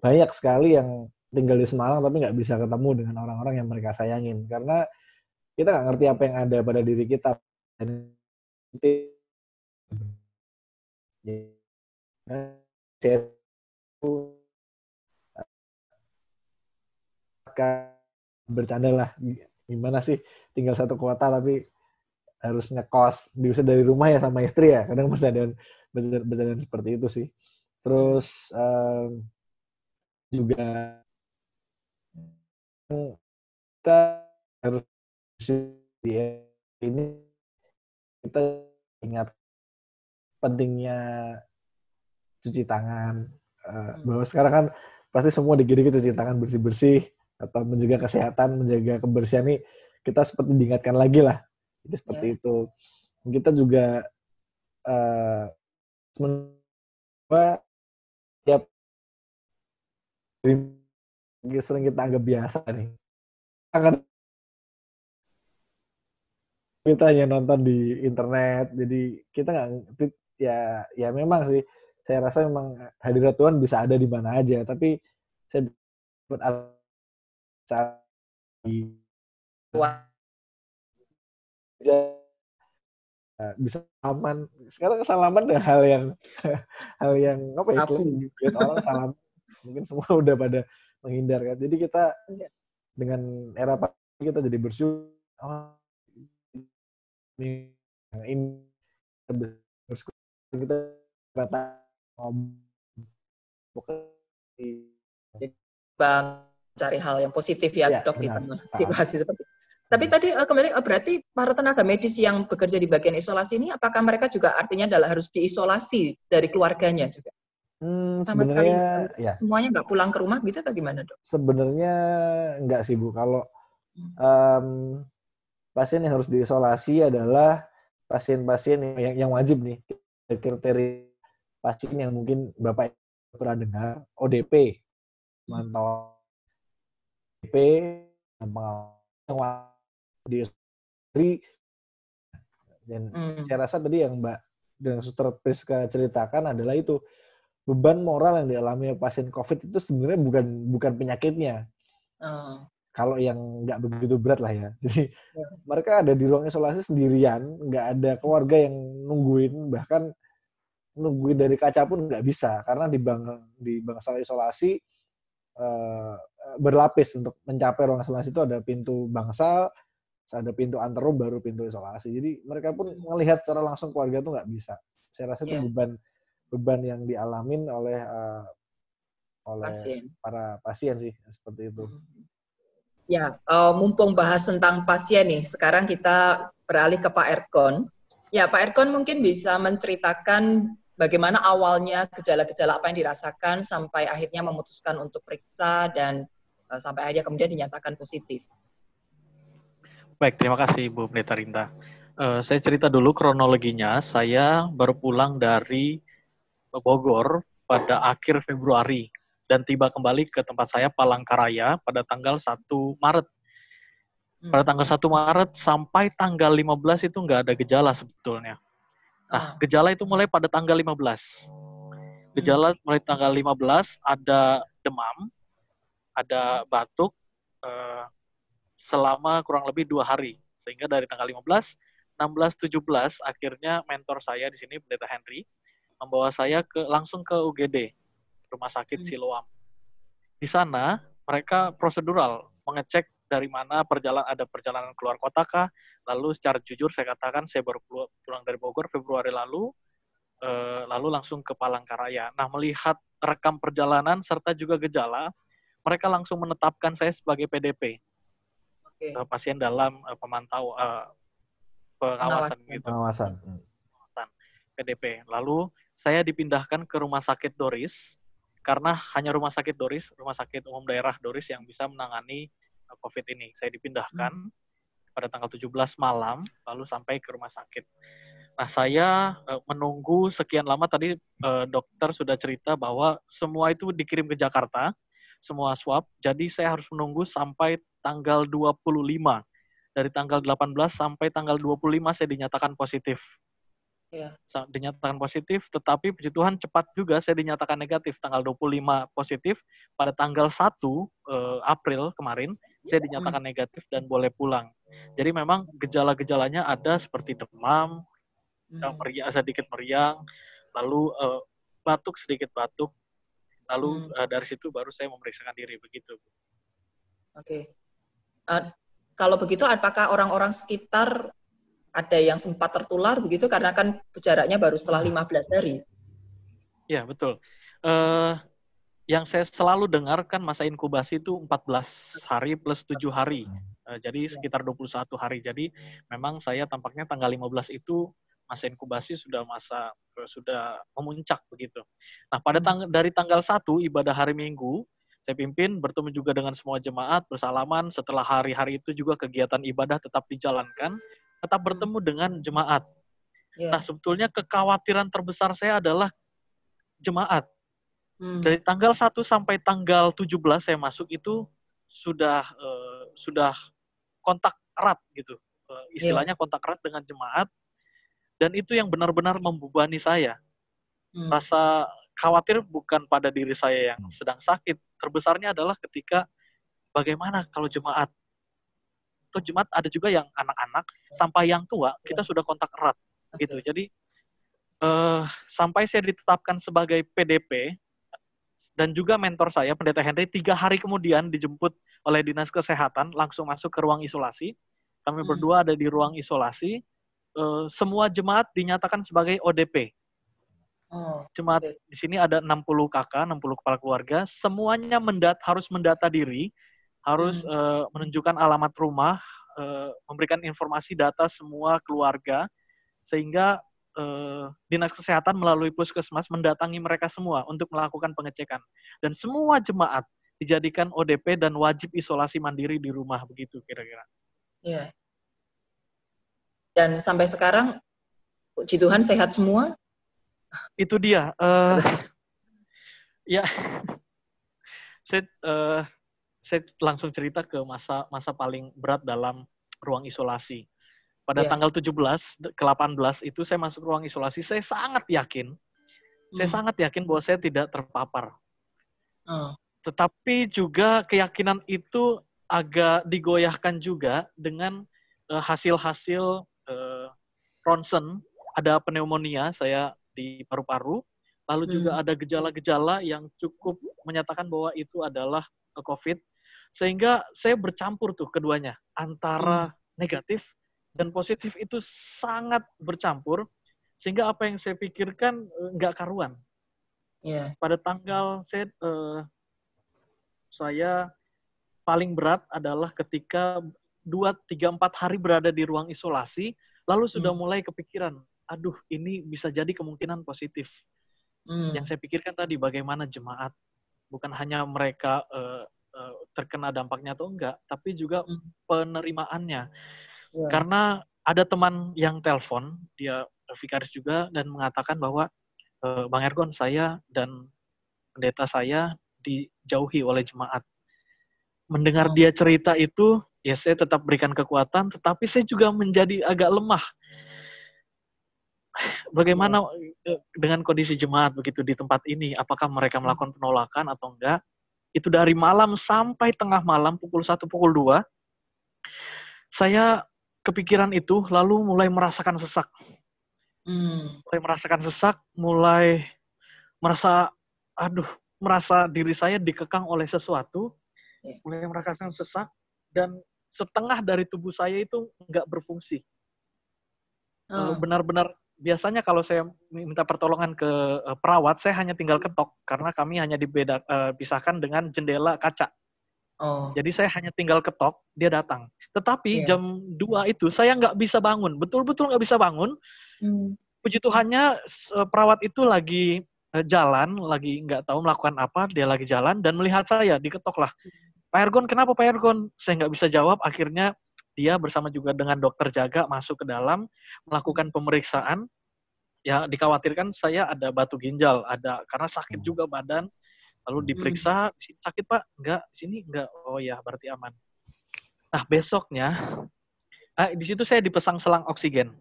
banyak sekali yang tinggal di Semarang tapi nggak bisa ketemu dengan orang-orang yang mereka sayangin, karena kita nggak ngerti apa yang ada pada diri kita. Bercanda lah, gimana sih tinggal satu kota tapi harus ngekos, diusir dari rumah ya sama istri ya, kadang bercandaan seperti itu sih. Terus juga kita harus di ini kita ingat pentingnya cuci tangan, bahwa sekarang kan pasti semua dikit-dikit cuci tangan, bersih-bersih atau menjaga kesehatan, menjaga kebersihan ini kita seperti diingatkan lagi lah, itu seperti itu. Kita juga mencoba tiap sering kita anggap biasa nih, akan kita hanya nonton di internet, jadi kita nggak, ya memang sih saya rasa memang hadirat Tuhan bisa ada di mana aja, tapi saya buat bisa aman. Sekarang salaman adalah hal yang apa ya, istilahnya lihat orang salam, mungkin semua udah pada menghindar kan. Jadi kita dengan era pandemi kita jadi bersyukur, ini kita kata cari hal yang positif ya, Dok, di tengah situasi seperti itu. Tapi tadi kembali berarti para tenaga medis yang bekerja di bagian isolasi ini, apakah mereka juga artinya adalah harus diisolasi dari keluarganya juga? Sama sekali ya, semuanya nggak pulang ke rumah gitu atau gimana, Dok? Sebenarnya nggak sih, Bu. Kalau pasien yang harus diisolasi adalah pasien-pasien yang wajib nih, kriteria pasien yang mungkin Bapak pernah dengar, ODP, mantau ODP, dan saya rasa tadi yang Mbak dan Suster Priska ceritakan adalah itu, beban moral yang dialami pasien COVID itu sebenarnya bukan penyakitnya. Kalau yang nggak begitu berat lah ya. Jadi mereka ada di ruang isolasi sendirian, nggak ada keluarga yang nungguin, bahkan nungguin dari kaca pun nggak bisa, karena di bangsal isolasi berlapis. Untuk mencapai ruang isolasi itu ada pintu bangsal, ada pintu anterum, baru pintu isolasi. Jadi mereka pun melihat secara langsung keluarga itu nggak bisa. Saya rasa itu beban yang dialamin oleh para pasien sih, seperti itu. Ya, mumpung bahas tentang pasien nih, sekarang kita beralih ke Pak Erkon. Ya, Pak Erkon mungkin bisa menceritakan bagaimana awalnya gejala-gejala apa yang dirasakan sampai akhirnya memutuskan untuk periksa dan sampai akhirnya kemudian dinyatakan positif. Baik, terima kasih Bu Pendeta Rinta. Saya cerita dulu kronologinya. Saya baru pulang dari Bogor pada akhir Februari dan tiba kembali ke tempat saya Palangkaraya pada tanggal 1 Maret. Pada tanggal 1 Maret sampai tanggal 15 itu nggak ada gejala sebetulnya. Nah, gejala itu mulai pada tanggal 15. Gejala mulai tanggal 15 ada demam, ada batuk selama kurang lebih 2 hari. Sehingga dari tanggal 15, 16, 17 akhirnya mentor saya di sini Pendeta Henry membawa saya langsung ke UGD, Rumah Sakit Siloam. Di sana mereka prosedural mengecek dari mana ada perjalanan keluar kota kah. Lalu secara jujur saya katakan saya baru pulang dari Bogor Februari lalu langsung ke Palangkaraya. Nah, melihat rekam perjalanan serta juga gejala, mereka langsung menetapkan saya sebagai PDP, pasien dalam pengawasan gitu. Pengawasan. PDP. Lalu saya dipindahkan ke Rumah Sakit Doris, karena hanya Rumah Sakit Doris, Rumah Sakit Umum Daerah Doris yang bisa menangani COVID ini. Saya dipindahkan pada tanggal 17 malam, lalu sampai ke rumah sakit. Nah, saya menunggu sekian lama, tadi dokter sudah cerita bahwa semua itu dikirim ke Jakarta, semua swab, jadi saya harus menunggu sampai tanggal 25. Dari tanggal 18 sampai tanggal 25 saya dinyatakan positif. Iya. Dinyatakan positif, tetapi puji Tuhan cepat juga saya dinyatakan negatif. Tanggal 25 positif, pada tanggal 1 April kemarin, saya dinyatakan negatif dan boleh pulang. Jadi memang gejala-gejalanya ada seperti demam, meriang, sedikit meriang, lalu batuk, sedikit batuk, lalu dari situ baru saya memeriksakan diri, begitu. Oke. Kalau begitu, apakah orang-orang sekitar ada yang sempat tertular begitu, karena kan jaraknya baru setelah 15 hari. Ya, betul. Yang saya selalu dengar kan masa inkubasi itu 14 hari plus 7 hari. Jadi sekitar 21 hari. Jadi memang saya tampaknya tanggal 15 itu masa inkubasi sudah memuncak begitu. Nah, dari tanggal 1 ibadah hari Minggu, saya pimpin, bertemu juga dengan semua jemaat, bersalaman. Setelah hari-hari itu juga kegiatan ibadah tetap dijalankan, tetap bertemu dengan jemaat. Nah, sebetulnya kekhawatiran terbesar saya adalah jemaat. Dari tanggal 1 sampai tanggal 17 saya masuk itu sudah kontak erat gitu. Istilahnya kontak erat dengan jemaat, dan itu yang benar-benar membebani saya. Rasa khawatir bukan pada diri saya yang sedang sakit. Terbesarnya adalah ketika bagaimana kalau jemaat. Atau jemaat ada juga yang anak-anak sampai yang tua kita sudah kontak erat gitu. Jadi sampai saya ditetapkan sebagai PDP dan juga mentor saya Pendeta Henry 3 hari kemudian dijemput oleh Dinas Kesehatan langsung masuk ke ruang isolasi. Kami berdua ada di ruang isolasi. Semua jemaat dinyatakan sebagai ODP. Jemaat di sini ada 60 kakak, 60 kepala keluarga, semuanya harus mendata diri, harus menunjukkan alamat rumah, memberikan informasi data semua keluarga, sehingga Dinas Kesehatan melalui Puskesmas mendatangi mereka semua untuk melakukan pengecekan. Dan semua jemaat dijadikan ODP dan wajib isolasi mandiri di rumah, begitu kira-kira. Iya. Dan sampai sekarang, puji Tuhan sehat semua? Itu dia. Ya, saya langsung cerita ke masa paling berat dalam ruang isolasi. Pada tanggal 17 ke 18 itu saya masuk ruang isolasi, saya sangat yakin bahwa saya tidak terpapar. Tetapi juga keyakinan itu agak digoyahkan juga dengan hasil-hasil ronsen, ada pneumonia saya di paru-paru, lalu juga ada gejala-gejala yang cukup menyatakan bahwa itu adalah COVID, sehingga saya bercampur tuh keduanya, antara negatif dan positif itu sangat bercampur, sehingga apa yang saya pikirkan nggak karuan. Pada tanggal saya paling berat adalah ketika 2, 3, 4 hari berada di ruang isolasi, lalu sudah mulai kepikiran, aduh ini bisa jadi kemungkinan positif. Yang saya pikirkan tadi, bagaimana jemaat, bukan hanya mereka terkena dampaknya atau enggak, tapi juga penerimaannya. Karena ada teman yang telepon, dia vikaris juga, dan mengatakan bahwa Bang Ergon, saya dan pendeta saya dijauhi oleh jemaat. Mendengar dia cerita itu, ya saya tetap berikan kekuatan, tetapi saya juga menjadi agak lemah. Bagaimana dengan kondisi jemaat begitu di tempat ini? Apakah mereka melakukan penolakan atau enggak? Itu dari malam sampai tengah malam, pukul 1, pukul 2, saya kepikiran itu, lalu mulai merasakan sesak. Mulai merasa diri saya dikekang oleh sesuatu, mulai merasakan sesak, dan setengah dari tubuh saya itu nggak berfungsi. Benar-benar, biasanya kalau saya minta pertolongan ke perawat, saya hanya tinggal ketok, karena kami hanya dipisahkan dengan jendela kaca. Jadi saya hanya tinggal ketok, dia datang. Tetapi jam 2 itu saya nggak bisa bangun, betul-betul nggak bisa bangun. puji Tuhannya perawat itu lagi jalan, lagi nggak tahu melakukan apa, dia lagi jalan dan melihat saya, diketok lah. Pak Ergon, kenapa Pak Ergon? Saya nggak bisa jawab, akhirnya dia bersama juga dengan dokter jaga masuk ke dalam, melakukan pemeriksaan. Ya, dikhawatirkan saya ada batu ginjal, ada karena sakit juga badan. Lalu diperiksa, di sini sakit Pak? Enggak, di sini enggak. Oh ya, berarti aman. Nah, besoknya, di situ saya dipasang selang oksigen.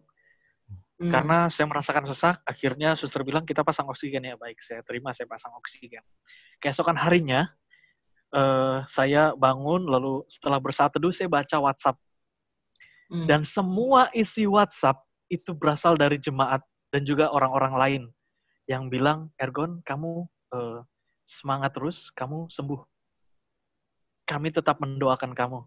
Karena saya merasakan sesak, akhirnya suster bilang kita pasang oksigen ya. Baik, saya terima, saya pasang oksigen. Keesokan harinya, saya bangun, lalu setelah bersaat teduh, saya baca WhatsApp. Dan semua isi WhatsApp itu berasal dari jemaat dan juga orang-orang lain yang bilang, Ergon, kamu semangat terus, kamu sembuh. Kami tetap mendoakan kamu.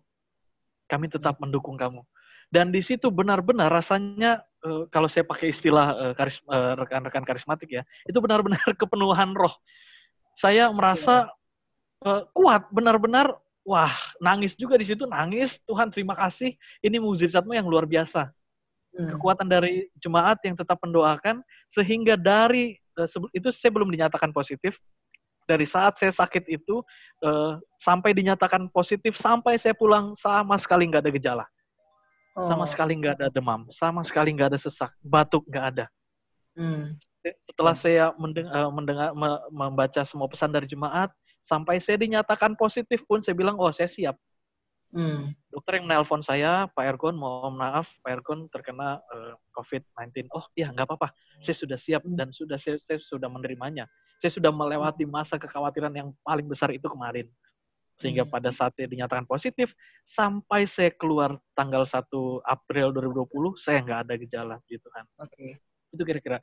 Kami tetap mendukung kamu. Dan di situ benar-benar rasanya, kalau saya pakai istilah rekan-rekan karismatik ya, itu benar-benar kepenuhan roh. Saya merasa kuat, benar-benar, wah, nangis juga di situ, nangis. Tuhan terima kasih, ini mukjizat-Mu yang luar biasa. Kekuatan dari jemaat yang tetap mendoakan, sehingga dari itu saya belum dinyatakan positif. Dari saat saya sakit itu sampai dinyatakan positif, sampai saya pulang sama sekali nggak ada gejala, sama sekali nggak ada demam, sama sekali nggak ada sesak, batuk nggak ada. Setelah saya membaca semua pesan dari jemaat, sampai saya dinyatakan positif pun saya bilang, oh saya siap. Dokter yang menelpon saya, Pak Ergon, mohon maaf, Pak Ergon terkena COVID-19. Oh iya, nggak apa-apa. Saya sudah siap dan saya sudah menerimanya. Saya sudah melewati masa kekhawatiran yang paling besar itu kemarin. Sehingga pada saat saya dinyatakan positif, sampai saya keluar tanggal 1 April 2020, saya nggak ada gejala, gitu kan. Itu kira-kira.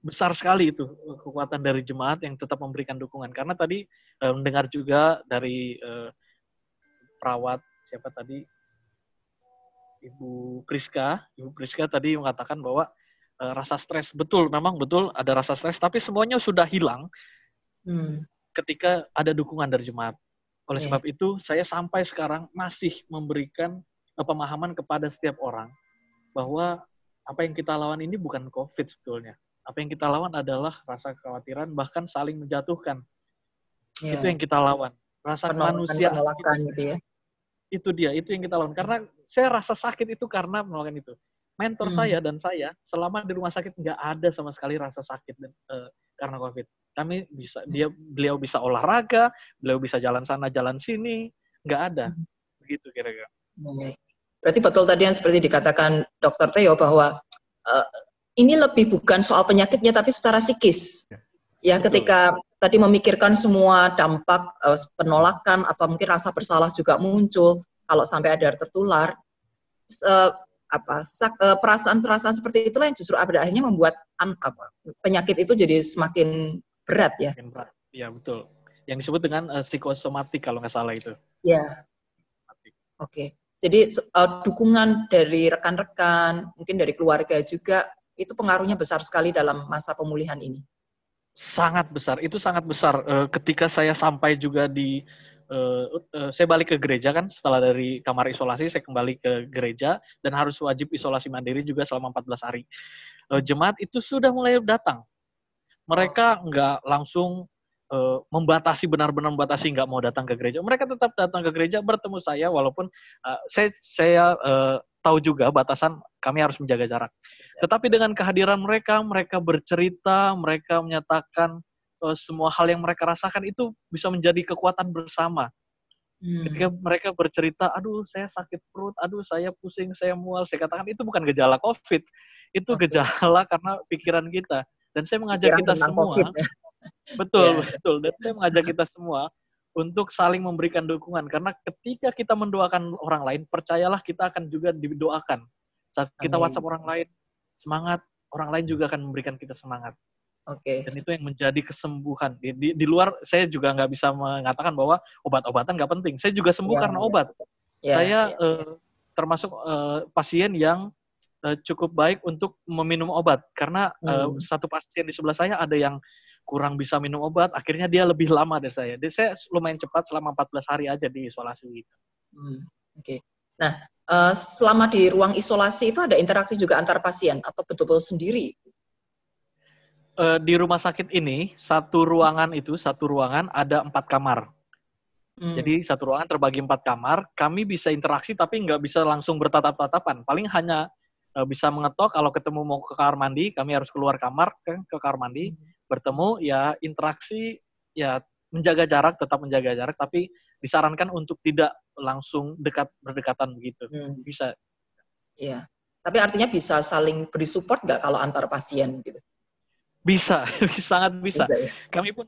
Besar sekali itu kekuatan dari jemaat yang tetap memberikan dukungan. Karena tadi mendengar juga dari perawat siapa tadi, Ibu Priska tadi mengatakan bahwa rasa stres, memang betul ada rasa stres, tapi semuanya sudah hilang ketika ada dukungan dari jemaat. Oleh sebab itu, saya sampai sekarang masih memberikan pemahaman kepada setiap orang bahwa apa yang kita lawan ini bukan COVID sebetulnya. Apa yang kita lawan adalah rasa kekhawatiran, bahkan saling menjatuhkan. Itu yang kita lawan. Rasa kemanusiaan gitu ya. Itu dia, itu yang kita lawan. Karena saya rasa sakit itu karena menolakkan itu. Mentor saya dan saya selama di rumah sakit nggak ada sama sekali rasa sakit karena COVID. Kami beliau bisa olahraga, beliau bisa jalan sana jalan sini, nggak ada. Begitu kira-kira. Berarti betul tadi yang seperti dikatakan Dr. Theo bahwa ini lebih bukan soal penyakitnya tapi secara psikis. Ya, ketika tadi memikirkan semua dampak penolakan atau mungkin rasa bersalah juga muncul kalau sampai ada tertular, perasaan-perasaan seperti itulah yang justru pada akhirnya membuat penyakit itu jadi semakin berat ya. Iya betul. Yang disebut dengan psikosomatik kalau nggak salah itu. Iya. Oke. Jadi dukungan dari rekan-rekan, mungkin dari keluarga juga itu pengaruhnya besar sekali dalam masa pemulihan ini. Sangat besar, itu sangat besar. Ketika saya sampai juga saya balik ke gereja kan, setelah dari kamar isolasi, saya kembali ke gereja, dan harus wajib isolasi mandiri juga selama 14 hari. Jemaat itu sudah mulai datang. Mereka nggak langsung membatasi, benar-benar membatasi, nggak mau datang ke gereja. Mereka tetap datang ke gereja, bertemu saya, walaupun saya tahu juga batasan kami harus menjaga jarak. Tetapi dengan kehadiran mereka bercerita, mereka menyatakan semua hal yang mereka rasakan itu bisa menjadi kekuatan bersama. Ketika mereka bercerita, aduh saya sakit perut, aduh saya pusing, saya mual, saya katakan itu bukan gejala COVID, itu gejala karena pikiran kita. Dan saya mengajak kita semua, betul, dan saya mengajak kita semua untuk saling memberikan dukungan. Karena ketika kita mendoakan orang lain, percayalah kita akan juga didoakan. Saat kita WhatsApp orang lain, semangat, orang lain juga akan memberikan kita semangat. Dan itu yang menjadi kesembuhan. Di luar, saya juga nggak bisa mengatakan bahwa obat-obatan nggak penting. Saya juga sembuh karena obat. Saya termasuk pasien yang cukup baik untuk meminum obat. Karena satu pasien di sebelah saya ada yang kurang bisa minum obat, akhirnya dia lebih lama dari saya. Jadi saya lumayan cepat selama 14 hari aja di isolasi gitu. Nah, selama di ruang isolasi itu ada interaksi juga antar pasien atau betul-betul sendiri? Di rumah sakit ini, satu ruangan ada 4 kamar. Jadi satu ruangan terbagi 4 kamar, kami bisa interaksi tapi nggak bisa langsung bertatap-tatapan. Paling hanya bisa mengetok kalau ketemu mau ke kamar mandi, kami harus keluar kamar ke kamar mandi, bertemu, ya interaksi, ya tetap menjaga jarak, tapi disarankan untuk tidak langsung berdekatan begitu. Bisa. Iya. Tapi artinya bisa saling beri support nggak kalau antar pasien gitu? Bisa, sangat bisa. Ya? Kami pun,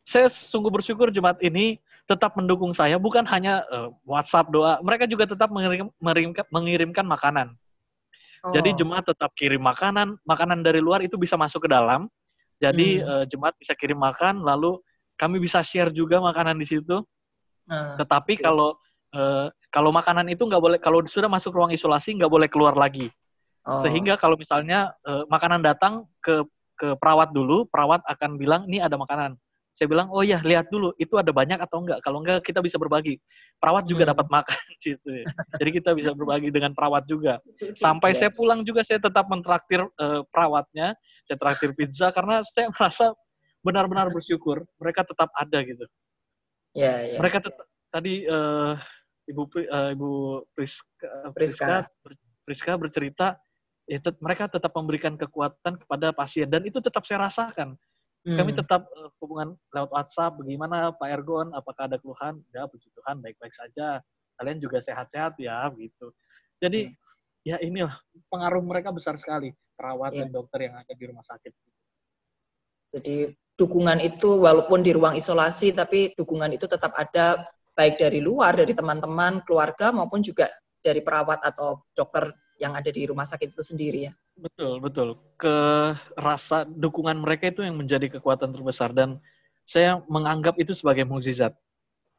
saya sungguh bersyukur jemaat ini tetap mendukung saya, bukan hanya WhatsApp doa, mereka juga tetap mengirimkan makanan. Jadi jemaat tetap kirim makanan dari luar itu bisa masuk ke dalam. Jadi jemaat bisa kirim makan, lalu kami bisa share juga makanan di situ. Tetapi kalau makanan itu nggak boleh, kalau sudah masuk ruang isolasi nggak boleh keluar lagi. Sehingga kalau misalnya makanan datang ke perawat dulu, perawat akan bilang, ini ada makanan. Saya bilang, oh ya, lihat dulu, itu ada banyak atau enggak. Kalau enggak, kita bisa berbagi. Perawat juga dapat makan. Gitu. Jadi kita bisa berbagi dengan perawat juga. Sampai saya pulang juga, saya tetap mentraktir perawatnya. Saya traktir pizza, karena saya merasa benar-benar bersyukur. Mereka tetap ada gitu. Yeah. Mereka tadi Ibu Priska bercerita, ya, mereka tetap memberikan kekuatan kepada pasien. Dan itu tetap saya rasakan. Kami tetap hubungan lewat WhatsApp, bagaimana Pak Ergon, apakah ada keluhan? Ya, puji Tuhan, baik-baik saja. Kalian juga sehat-sehat ya, gitu. Jadi, ya inilah, pengaruh mereka besar sekali, perawat dan dokter yang ada di rumah sakit. Jadi, dukungan itu walaupun di ruang isolasi, tapi dukungan itu tetap ada, baik dari luar, dari teman-teman, keluarga, maupun juga dari perawat atau dokter yang ada di rumah sakit itu sendiri ya. Betul. Rasa dukungan mereka itu yang menjadi kekuatan terbesar, dan saya menganggap itu sebagai mukjizat.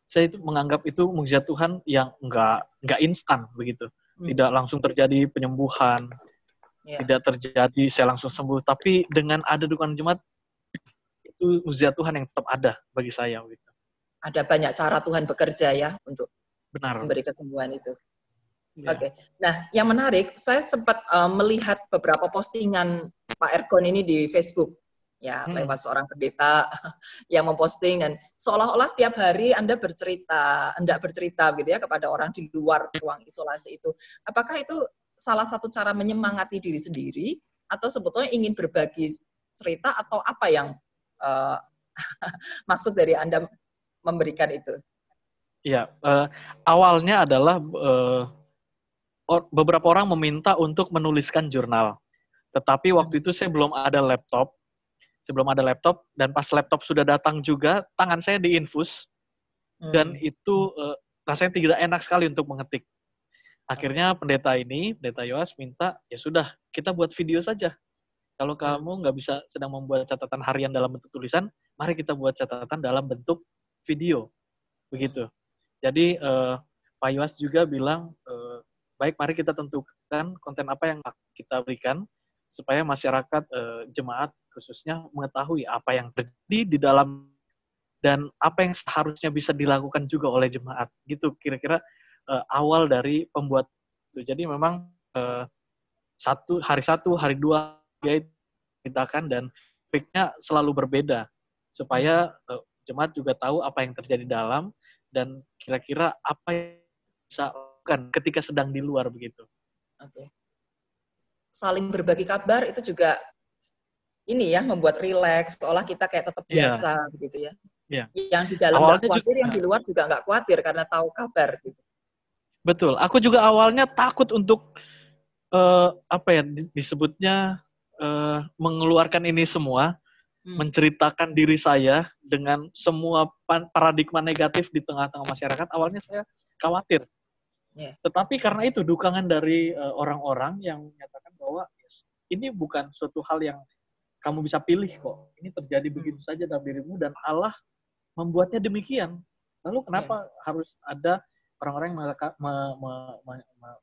Saya itu menganggap itu mukjizat Tuhan yang nggak instan begitu. Tidak langsung terjadi penyembuhan, tidak terjadi saya langsung sembuh, tapi dengan ada dukungan jemaat, itu mukjizat Tuhan yang tetap ada bagi saya gitu. Ada banyak cara Tuhan bekerja ya untuk memberi kesembuhan itu. Oke. Nah, yang menarik, saya sempat melihat beberapa postingan Pak Ergon ini di Facebook, ya, lewat seorang pendeta yang memposting, dan seolah-olah setiap hari Anda hendak bercerita gitu ya kepada orang di luar ruang isolasi itu. Apakah itu salah satu cara menyemangati diri sendiri, atau sebetulnya ingin berbagi cerita, atau apa yang maksud dari Anda memberikan itu? Iya, awalnya adalah beberapa orang meminta untuk menuliskan jurnal. Tetapi waktu itu saya belum ada laptop. Dan pas laptop sudah datang juga, tangan saya diinfus. Dan itu rasanya tidak enak sekali untuk mengetik. Akhirnya pendeta Yoas minta, ya sudah, kita buat video saja. Kalau kamu nggak bisa sedang membuat catatan harian dalam bentuk tulisan, mari kita buat catatan dalam bentuk video. Begitu. Jadi Pak Yoas juga bilang, baik, mari kita tentukan konten apa yang kita berikan supaya masyarakat jemaat khususnya mengetahui apa yang terjadi di dalam dan apa yang seharusnya bisa dilakukan juga oleh jemaat. Gitu kira-kira awal dari pembuat itu. Jadi memang hari 1, hari 2 kita akan, dan topiknya selalu berbeda supaya jemaat juga tahu apa yang terjadi dalam dan kira-kira apa yang bisa lakukan ketika sedang di luar begitu. Oke. Saling berbagi kabar itu juga ini ya, membuat rileks, seolah kita kayak tetap biasa begitu ya. Yeah. Yang di dalam nggak khawatir, yang di luar juga nggak khawatir karena tahu kabar gitu. Betul. Aku juga awalnya takut untuk disebutnya mengeluarkan ini semua, menceritakan diri saya dengan semua paradigma negatif di tengah-tengah masyarakat. Awalnya saya khawatir. Tetapi karena itu dukungan dari orang-orang yang menyatakan bahwa ini bukan suatu hal yang kamu bisa pilih kok. Ini terjadi begitu saja dalam dirimu dan Allah membuatnya demikian. Lalu kenapa harus ada orang-orang yang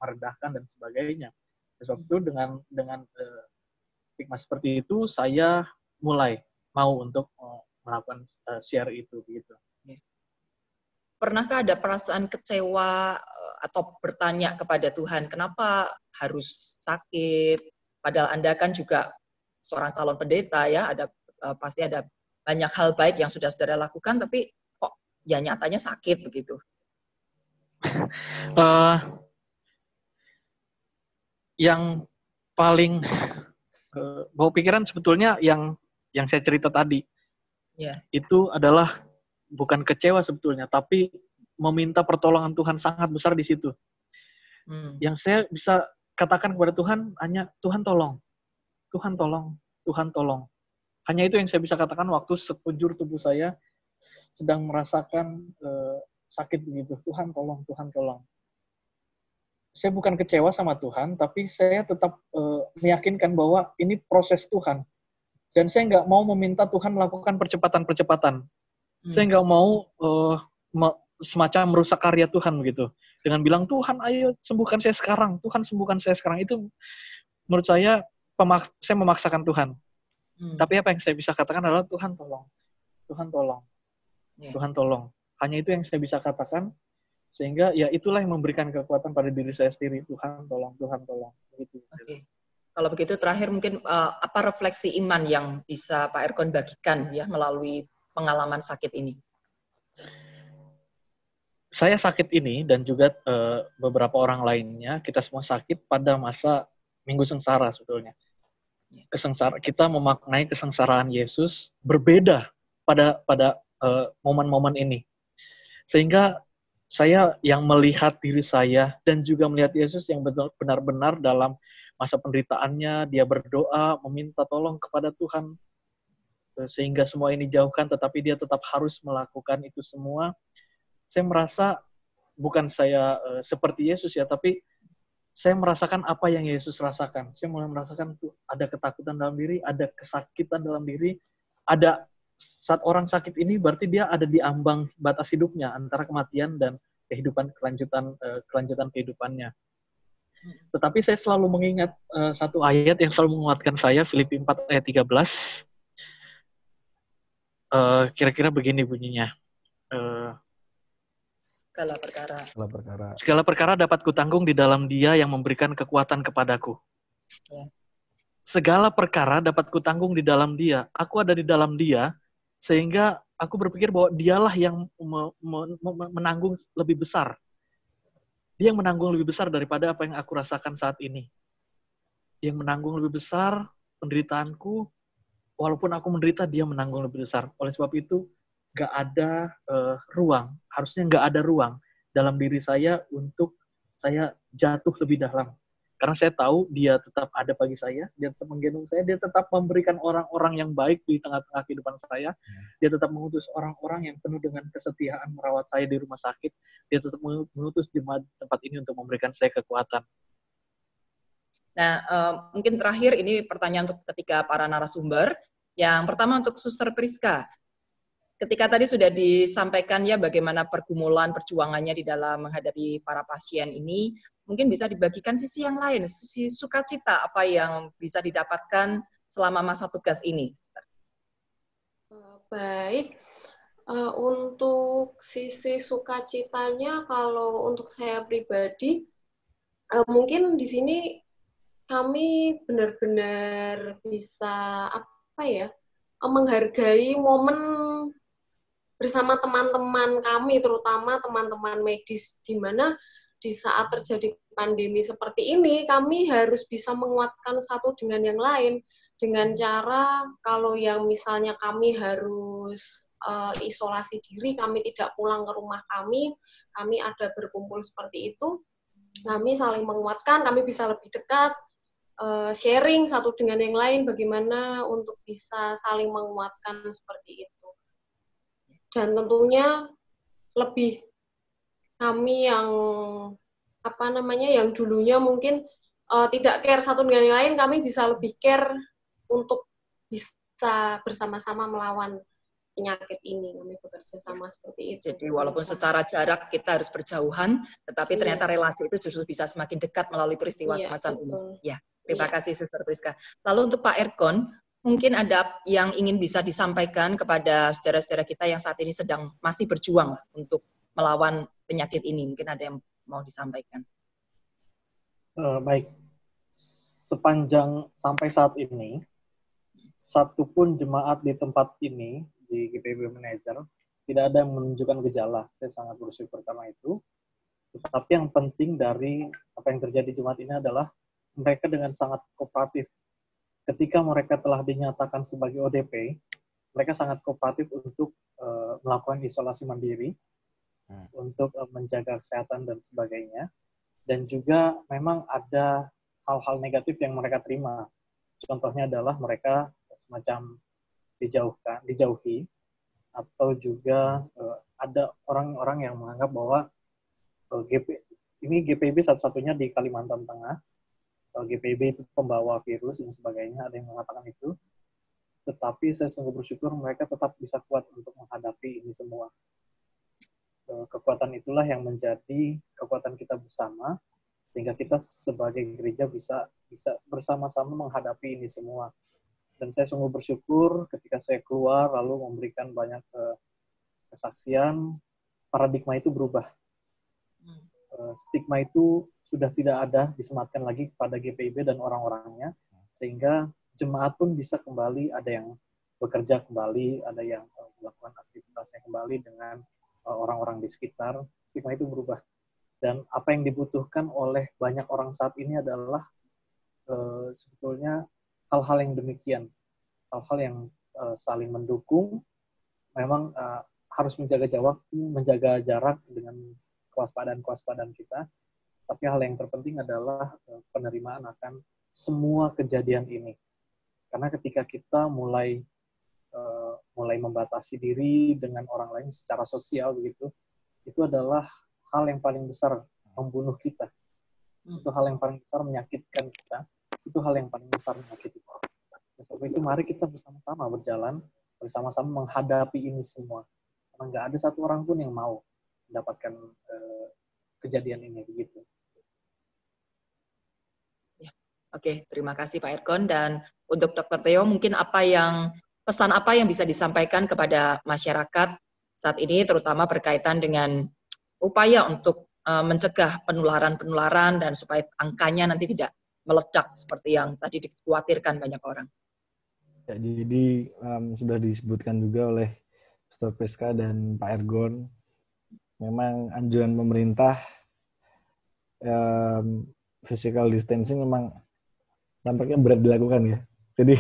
merendahkan dan sebagainya? Sebab itu dengan stigma seperti itu, saya mulai mau untuk melakukan share itu begitu. pernahkah ada perasaan kecewa atau bertanya kepada Tuhan, kenapa harus sakit? Padahal Anda kan juga seorang calon pendeta ya, pasti ada banyak hal baik yang sudah saudara lakukan, tapi kok ya nyatanya sakit begitu. Yang paling bawa pikiran sebetulnya yang saya cerita tadi. Yeah. Itu adalah bukan kecewa sebetulnya, tapi meminta pertolongan Tuhan sangat besar di situ. Yang saya bisa katakan kepada Tuhan hanya, Tuhan tolong, Tuhan tolong, Tuhan tolong. Hanya itu yang saya bisa katakan waktu sekujur tubuh saya sedang merasakan sakit begitu. Tuhan tolong, Tuhan tolong. Saya bukan kecewa sama Tuhan, tapi saya tetap meyakinkan bahwa ini proses Tuhan. Dan saya nggak mau meminta Tuhan melakukan percepatan-percepatan. Saya nggak mau semacam merusak karya Tuhan begitu. Dengan bilang, Tuhan ayo sembuhkan saya sekarang, Tuhan sembuhkan saya sekarang. Itu menurut saya memaksakan Tuhan. Tapi apa yang saya bisa katakan adalah Tuhan tolong. Tuhan tolong. Tuhan tolong. Hanya itu yang saya bisa katakan. Sehingga ya itulah yang memberikan kekuatan pada diri saya sendiri. Tuhan tolong, Tuhan tolong. Begitu. Oke. Kalau begitu terakhir mungkin apa refleksi iman yang bisa Pak Erkon bagikan ya melalui pengalaman sakit ini? Saya sakit ini dan juga beberapa orang lainnya, kita semua sakit pada masa Minggu Sengsara sebetulnya. Kita memaknai kesengsaraan Yesus berbeda pada momen-momen ini. Sehingga saya yang melihat diri saya dan juga melihat Yesus yang benar-benar dalam masa penderitaannya, dia berdoa, meminta tolong kepada Tuhan, sehingga semua ini jauhkan, tetapi dia tetap harus melakukan itu semua. Saya merasa, bukan saya seperti Yesus ya, tapi saya merasakan apa yang Yesus rasakan. Saya mulai merasakan ada ketakutan dalam diri, ada kesakitan dalam diri, ada saat orang sakit ini berarti dia ada di ambang batas hidupnya antara kematian dan kelanjutan kehidupannya. Tetapi saya selalu mengingat satu ayat yang selalu menguatkan saya, Filipi 4 ayat 13. Kira-kira begini bunyinya. Segala perkara dapat kutanggung di dalam Dia yang memberikan kekuatan kepadaku. Ya. Segala perkara dapat kutanggung di dalam Dia. Aku ada di dalam Dia, sehingga aku berpikir bahwa Dialah yang menanggung lebih besar. Dia yang menanggung lebih besar daripada apa yang aku rasakan saat ini. Dia yang menanggung lebih besar penderitaanku. Walaupun aku menderita, Dia menanggung lebih besar. Oleh sebab itu, harusnya nggak ada ruang dalam diri saya untuk saya jatuh lebih dalam. Karena saya tahu Dia tetap ada bagi saya, Dia tetap menggendong saya, Dia tetap memberikan orang-orang yang baik di tengah-tengah kehidupan saya, Dia tetap mengutus orang-orang yang penuh dengan kesetiaan merawat saya di rumah sakit, Dia tetap mengutus di tempat ini untuk memberikan saya kekuatan. Nah, mungkin terakhir ini pertanyaan untuk ketiga para narasumber. Yang pertama untuk Suster Priska. Ketika tadi sudah disampaikan ya bagaimana pergumulan perjuangannya di dalam menghadapi para pasien ini, mungkin bisa dibagikan sisi yang lain, sisi sukacita apa yang bisa didapatkan selama masa tugas ini. Baik, untuk sisi sukacitanya kalau untuk saya pribadi, mungkin di sini kami benar-benar bisa menghargai momen bersama teman-teman kami, terutama teman-teman medis, di mana di saat terjadi pandemi seperti ini, kami harus bisa menguatkan satu dengan yang lain, dengan cara kalau yang misalnya kami harus isolasi diri, kami tidak pulang ke rumah kami ada berkumpul seperti itu, kami saling menguatkan, kami bisa lebih dekat, sharing satu dengan yang lain, bagaimana untuk bisa saling menguatkan seperti itu. Dan tentunya lebih kami yang yang dulunya mungkin tidak care satu dengan yang lain, kami bisa lebih care untuk bisa bersama-sama melawan penyakit ini. Kami bekerja sama seperti itu. Jadi walaupun secara jarak kita harus berjauhan, tetapi ternyata relasi itu justru bisa semakin dekat melalui peristiwa semacam ini. Ya, terima kasih Suster Priska. Lalu untuk Pak Erkon, mungkin ada yang ingin bisa disampaikan kepada saudara-saudara kita yang saat ini masih berjuang untuk melawan penyakit ini? Mungkin ada yang mau disampaikan. Baik, sepanjang sampai saat ini, satupun jemaat di tempat ini, di GPIB Manajer, tidak ada yang menunjukkan gejala. Saya sangat bersyukur karena itu. Tetapi yang penting dari apa yang terjadi di jemaat ini adalah mereka dengan sangat kooperatif. Ketika mereka telah dinyatakan sebagai ODP, mereka sangat kooperatif untuk melakukan isolasi mandiri, untuk menjaga kesehatan dan sebagainya. Dan juga memang ada hal-hal negatif yang mereka terima. Contohnya adalah mereka semacam dijauhi, atau juga ada orang-orang yang menganggap bahwa ini GPIB satu-satunya di Kalimantan Tengah, GPIB itu pembawa virus dan sebagainya, ada yang mengatakan itu. Tetapi saya sungguh bersyukur mereka tetap bisa kuat untuk menghadapi ini semua. Kekuatan itulah yang menjadi kekuatan kita bersama, sehingga kita sebagai gereja bisa bersama-sama menghadapi ini semua. Dan saya sungguh bersyukur ketika saya keluar lalu memberikan banyak kesaksian, paradigma itu berubah. Stigma itu sudah tidak ada, disematkan lagi kepada GPIB dan orang-orangnya, sehingga jemaat pun bisa kembali, ada yang bekerja kembali, ada yang melakukan aktivitasnya kembali dengan orang-orang di sekitar. Stigma itu berubah. Dan apa yang dibutuhkan oleh banyak orang saat ini adalah sebetulnya hal-hal yang demikian. Hal-hal yang saling mendukung, memang harus menjaga jarak dengan kewaspadaan kita. Tapi hal yang terpenting adalah penerimaan akan semua kejadian ini. Karena ketika kita mulai membatasi diri dengan orang lain secara sosial begitu, itu adalah hal yang paling besar membunuh kita. Itu hal yang paling besar menyakitkan kita. Itu hal yang paling besar menyakiti kita. Sebab itu mari kita bersama-sama berjalan, bersama-sama menghadapi ini semua. Karena nggak ada satu orang pun yang mau mendapatkan kejadian ini begitu. Oke, terima kasih Pak Ergon. Dan untuk Dr. Theo, mungkin pesan apa yang bisa disampaikan kepada masyarakat saat ini, terutama berkaitan dengan upaya untuk mencegah penularan dan supaya angkanya nanti tidak meledak seperti yang tadi dikhawatirkan banyak orang. Ya, jadi sudah disebutkan juga oleh Dr. Priska dan Pak Ergon, memang anjuran pemerintah physical distancing memang tampaknya berat dilakukan ya. Jadi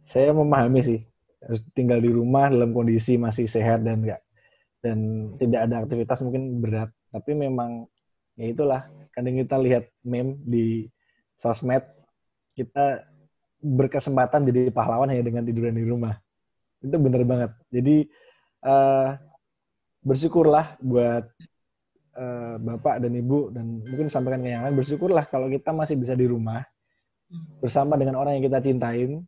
saya memahami sih, harus tinggal di rumah dalam kondisi masih sehat dan tidak ada aktivitas mungkin berat. Tapi memang ya itulah, kadang kita lihat meme di sosmed, kita berkesempatan jadi pahlawan hanya dengan tiduran di rumah. Itu benar banget. Jadi bersyukurlah buat Bapak dan Ibu, dan mungkin sampaikan ke yang lain, bersyukurlah kalau kita masih bisa di rumah bersama dengan orang yang kita cintain,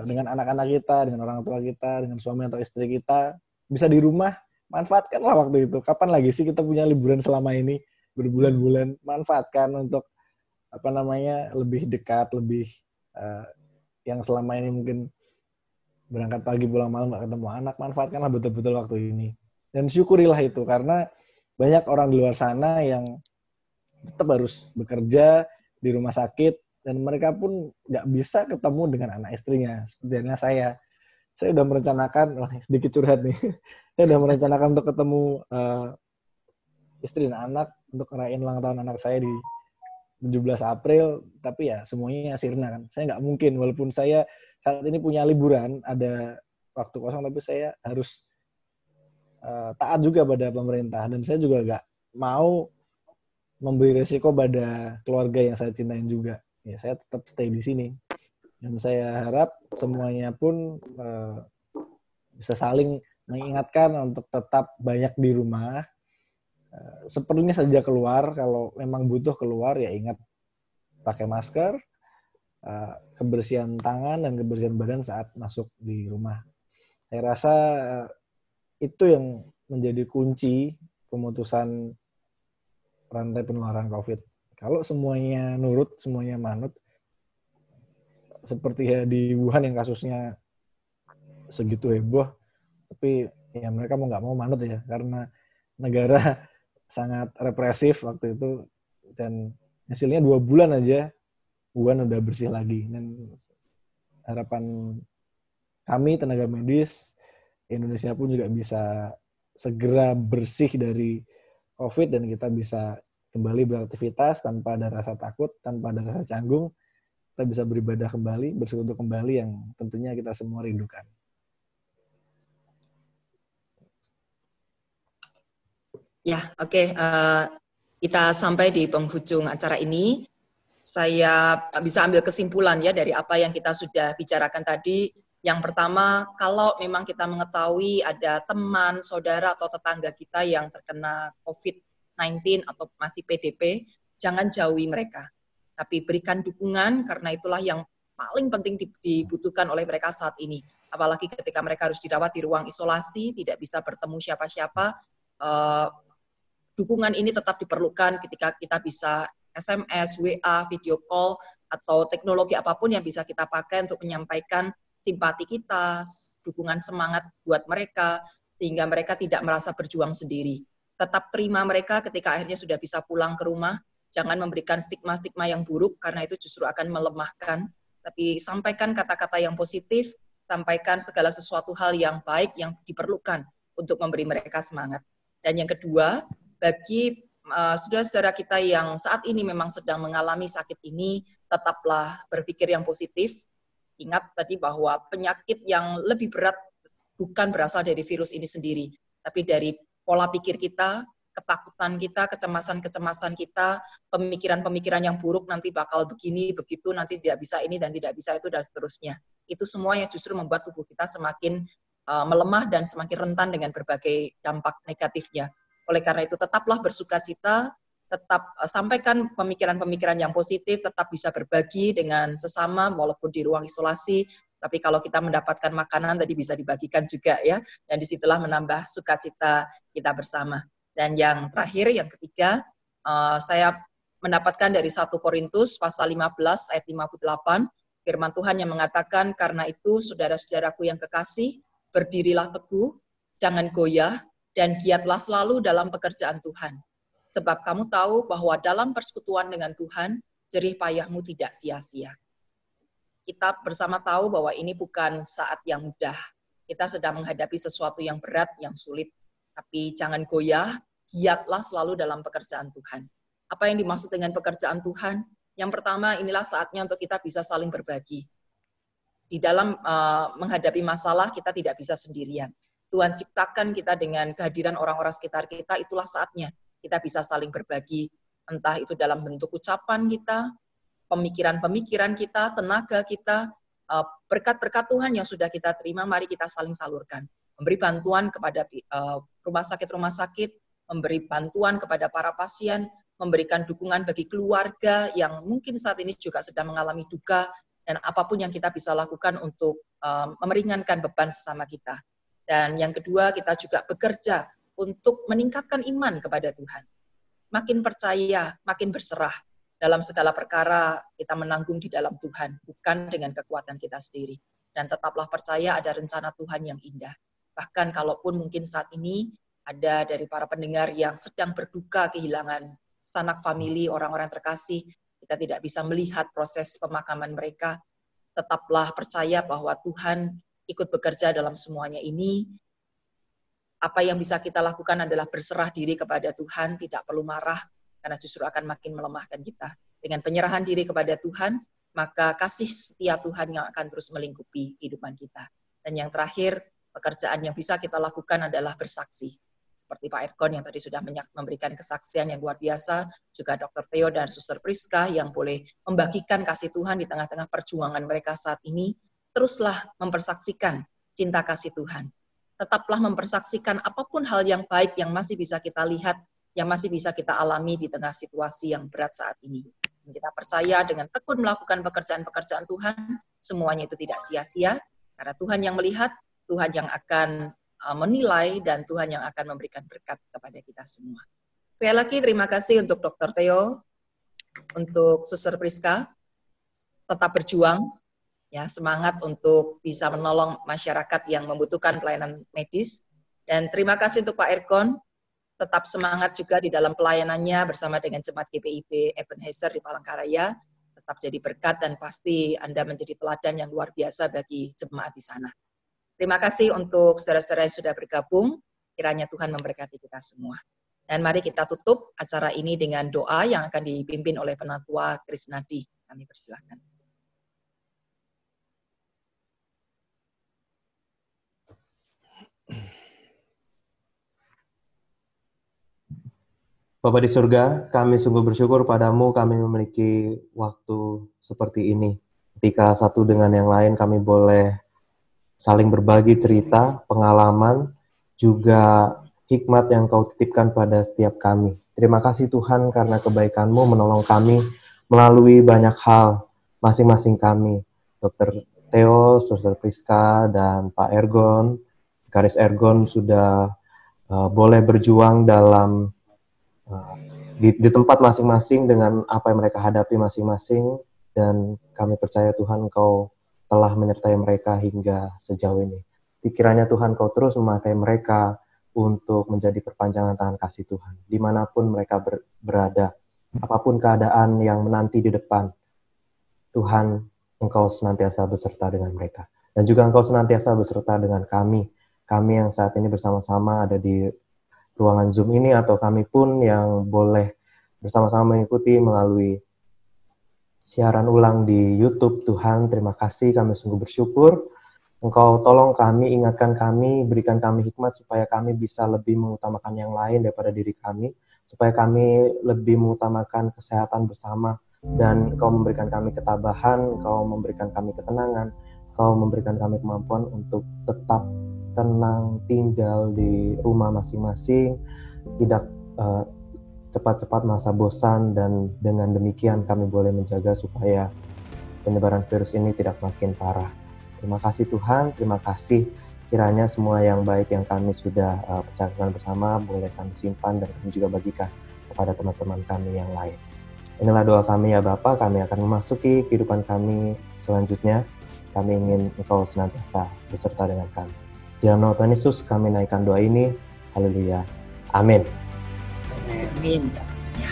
dengan anak-anak kita, dengan orang tua kita, dengan suami atau istri kita, bisa di rumah, manfaatkanlah waktu itu. Kapan lagi sih kita punya liburan selama ini berbulan-bulan? Manfaatkan untuk lebih dekat, lebih yang selama ini mungkin berangkat pagi pulang malam nggak ketemu anak, manfaatkanlah betul-betul waktu ini. Dan syukurilah itu, karena banyak orang di luar sana yang tetap harus bekerja di rumah sakit, dan mereka pun nggak bisa ketemu dengan anak istrinya. Seperti halnya saya sudah merencanakan, sedikit curhat nih, saya sudah merencanakan untuk ketemu istri dan anak untuk ngerayain ulang tahun anak saya di 17 April, tapi ya semuanya sirna kan. Saya nggak mungkin, walaupun saya saat ini punya liburan, ada waktu kosong, tapi saya harus taat juga pada pemerintah, dan saya juga nggak mau memberi resiko pada keluarga yang saya cintain juga. Ya, saya tetap stay di sini, dan saya harap semuanya pun bisa saling mengingatkan untuk tetap banyak di rumah. Seperlunya saja keluar, kalau memang butuh keluar ya ingat pakai masker, kebersihan tangan dan kebersihan badan saat masuk di rumah. Saya rasa itu yang menjadi kunci pemutusan rantai penularan COVID. Kalau semuanya nurut, semuanya manut, seperti ya di Wuhan yang kasusnya segitu heboh, tapi ya mereka mau nggak mau manut ya, karena negara sangat represif waktu itu, dan hasilnya 2 bulan aja Wuhan udah bersih lagi. Dan harapan kami tenaga medis Indonesia pun juga bisa segera bersih dari COVID dan kita bisa kembali beraktivitas tanpa ada rasa takut, tanpa ada rasa canggung. Kita bisa beribadah kembali, bersekutu kembali yang tentunya kita semua rindukan. Ya, oke. Kita sampai di penghujung acara ini. Saya bisa ambil kesimpulan ya dari apa yang kita sudah bicarakan tadi. Yang pertama, kalau memang kita mengetahui ada teman, saudara, atau tetangga kita yang terkena COVID-19 atau masih PDP, jangan jauhi mereka. Tapi berikan dukungan, karena itulah yang paling penting dibutuhkan oleh mereka saat ini. Apalagi ketika mereka harus dirawat di ruang isolasi, tidak bisa bertemu siapa-siapa, dukungan ini tetap diperlukan ketika kita bisa SMS, WA, video call, atau teknologi apapun yang bisa kita pakai untuk menyampaikan simpati kita, dukungan semangat buat mereka, sehingga mereka tidak merasa berjuang sendiri. Tetap terima mereka ketika akhirnya sudah bisa pulang ke rumah, jangan memberikan stigma-stigma yang buruk, karena itu justru akan melemahkan. Tapi sampaikan kata-kata yang positif, sampaikan segala sesuatu hal yang baik yang diperlukan untuk memberi mereka semangat. Dan yang kedua, bagi saudara-saudara kita yang saat ini memang sedang mengalami sakit ini, tetaplah berpikir yang positif. Ingat tadi bahwa penyakit yang lebih berat bukan berasal dari virus ini sendiri, tapi dari pola pikir kita, ketakutan kita, kecemasan-kecemasan kita, pemikiran-pemikiran yang buruk, nanti bakal begini, begitu, nanti tidak bisa ini dan tidak bisa itu, dan seterusnya. Itu semua yang justru membuat tubuh kita semakin melemah dan semakin rentan dengan berbagai dampak negatifnya. Oleh karena itu, tetaplah bersukacita, tetap sampaikan pemikiran-pemikiran yang positif, tetap bisa berbagi dengan sesama, walaupun di ruang isolasi. Tapi kalau kita mendapatkan makanan, tadi bisa dibagikan juga ya, dan disitulah menambah sukacita kita bersama. Dan yang terakhir, yang ketiga, saya mendapatkan dari 1 Korintus pasal 15 ayat 58, firman Tuhan yang mengatakan, karena itu saudara-saudaraku yang kekasih, berdirilah teguh, jangan goyah, dan giatlah selalu dalam pekerjaan Tuhan. Sebab kamu tahu bahwa dalam persekutuan dengan Tuhan, jerih payahmu tidak sia-sia. Kita bersama tahu bahwa ini bukan saat yang mudah. Kita sedang menghadapi sesuatu yang berat, yang sulit. Tapi jangan goyah, giatlah selalu dalam pekerjaan Tuhan. Apa yang dimaksud dengan pekerjaan Tuhan? Yang pertama, inilah saatnya untuk kita bisa saling berbagi. Di dalam menghadapi masalah, kita tidak bisa sendirian. Tuhan ciptakan kita dengan kehadiran orang-orang sekitar kita, itulah saatnya kita bisa saling berbagi. Entah itu dalam bentuk ucapan kita, pemikiran-pemikiran kita, tenaga kita, berkat-berkat Tuhan yang sudah kita terima, mari kita saling salurkan. Memberi bantuan kepada rumah sakit, memberi bantuan kepada para pasien, memberikan dukungan bagi keluarga yang mungkin saat ini juga sedang mengalami duka, dan apapun yang kita bisa lakukan untuk meringankan beban sesama kita. Dan yang kedua, kita juga bekerja untuk meningkatkan iman kepada Tuhan. Makin percaya, makin berserah. Dalam segala perkara, kita menanggung di dalam Tuhan, bukan dengan kekuatan kita sendiri. Dan tetaplah percaya ada rencana Tuhan yang indah. Bahkan kalaupun mungkin saat ini ada dari para pendengar yang sedang berduka kehilangan sanak famili, orang-orang terkasih, kita tidak bisa melihat proses pemakaman mereka. Tetaplah percaya bahwa Tuhan ikut bekerja dalam semuanya ini. Apa yang bisa kita lakukan adalah berserah diri kepada Tuhan, tidak perlu marah, karena justru akan makin melemahkan kita. Dengan penyerahan diri kepada Tuhan, maka kasih setia Tuhan yang akan terus melingkupi kehidupan kita. Dan yang terakhir, pekerjaan yang bisa kita lakukan adalah bersaksi. Seperti Pak Erkon yang tadi sudah memberikan kesaksian yang luar biasa, juga Dr. Theo dan Suster Priska yang boleh membagikan kasih Tuhan di tengah-tengah perjuangan mereka saat ini. Teruslah mempersaksikan cinta kasih Tuhan. Tetaplah mempersaksikan apapun hal yang baik yang masih bisa kita lihat, yang masih bisa kita alami di tengah situasi yang berat saat ini. Kita percaya dengan tekun melakukan pekerjaan-pekerjaan Tuhan, semuanya itu tidak sia-sia, karena Tuhan yang melihat, Tuhan yang akan menilai, dan Tuhan yang akan memberikan berkat kepada kita semua. Sekali lagi terima kasih untuk Dr. Theo, untuk Suster Priska, tetap berjuang, ya, semangat untuk bisa menolong masyarakat yang membutuhkan pelayanan medis. Dan terima kasih untuk Pak Ergon, tetap semangat juga di dalam pelayanannya bersama dengan Jemaat GPIB Ebenezer di Palangkaraya. Tetap jadi berkat dan pasti Anda menjadi teladan yang luar biasa bagi jemaat di sana. Terima kasih untuk saudara-saudara yang sudah bergabung. Kiranya Tuhan memberkati kita semua. Dan mari kita tutup acara ini dengan doa yang akan dipimpin oleh Penatua Krisnadi. Kami persilakan. Bapa di surga, kami sungguh bersyukur padamu kami memiliki waktu seperti ini. Ketika satu dengan yang lain kami boleh saling berbagi cerita, pengalaman, juga hikmat yang kau titipkan pada setiap kami. Terima kasih Tuhan karena kebaikan-Mu menolong kami melalui banyak hal masing-masing kami. Dr. Theo, Suster Priska, dan Pak Ergon, Karis Ergon sudah boleh berjuang dalam di tempat masing-masing dengan apa yang mereka hadapi masing-masing, dan kami percaya Tuhan Kau telah menyertai mereka hingga sejauh ini. Kiranya Tuhan Kau terus memakai mereka untuk menjadi perpanjangan tangan kasih Tuhan dimanapun mereka berada, apapun keadaan yang menanti di depan. Tuhan, Engkau senantiasa beserta dengan mereka, dan juga Engkau senantiasa beserta dengan kami yang saat ini bersama-sama ada di ruangan Zoom ini, atau kami pun yang boleh bersama-sama mengikuti melalui siaran ulang di YouTube. Tuhan, terima kasih, kami sungguh bersyukur. Engkau tolong kami, ingatkan kami, berikan kami hikmat supaya kami bisa lebih mengutamakan yang lain daripada diri kami, supaya kami lebih mengutamakan kesehatan bersama, dan Engkau memberikan kami ketabahan, Engkau memberikan kami ketenangan, Engkau memberikan kami kemampuan untuk tetap tenang tinggal di rumah masing-masing, tidak cepat-cepat merasa bosan, dan dengan demikian kami boleh menjaga supaya penyebaran virus ini tidak makin parah. Terima kasih Tuhan, terima kasih. Kiranya semua yang baik yang kami sudah percakapan bersama boleh kami simpan dan kami juga bagikan kepada teman-teman kami yang lain. Inilah doa kami ya Bapa, kami akan memasuki kehidupan kami selanjutnya. Kami ingin Engkau senantiasa beserta dengan kami. Di dalam nama Tuhan Yesus kami naikkan doa ini. Haleluya. Amin. Amin. Ya.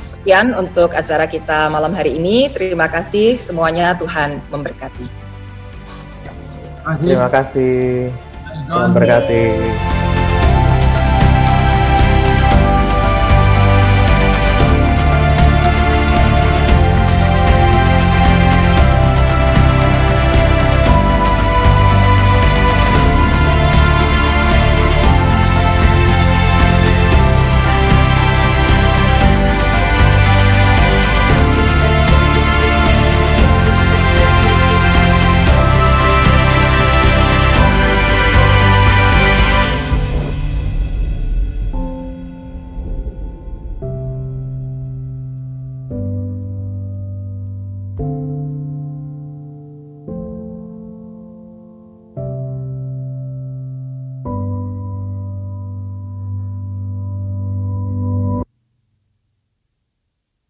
Sekian untuk acara kita malam hari ini. Terima kasih semuanya, Tuhan memberkati. Terima kasih. Tuhan memberkati.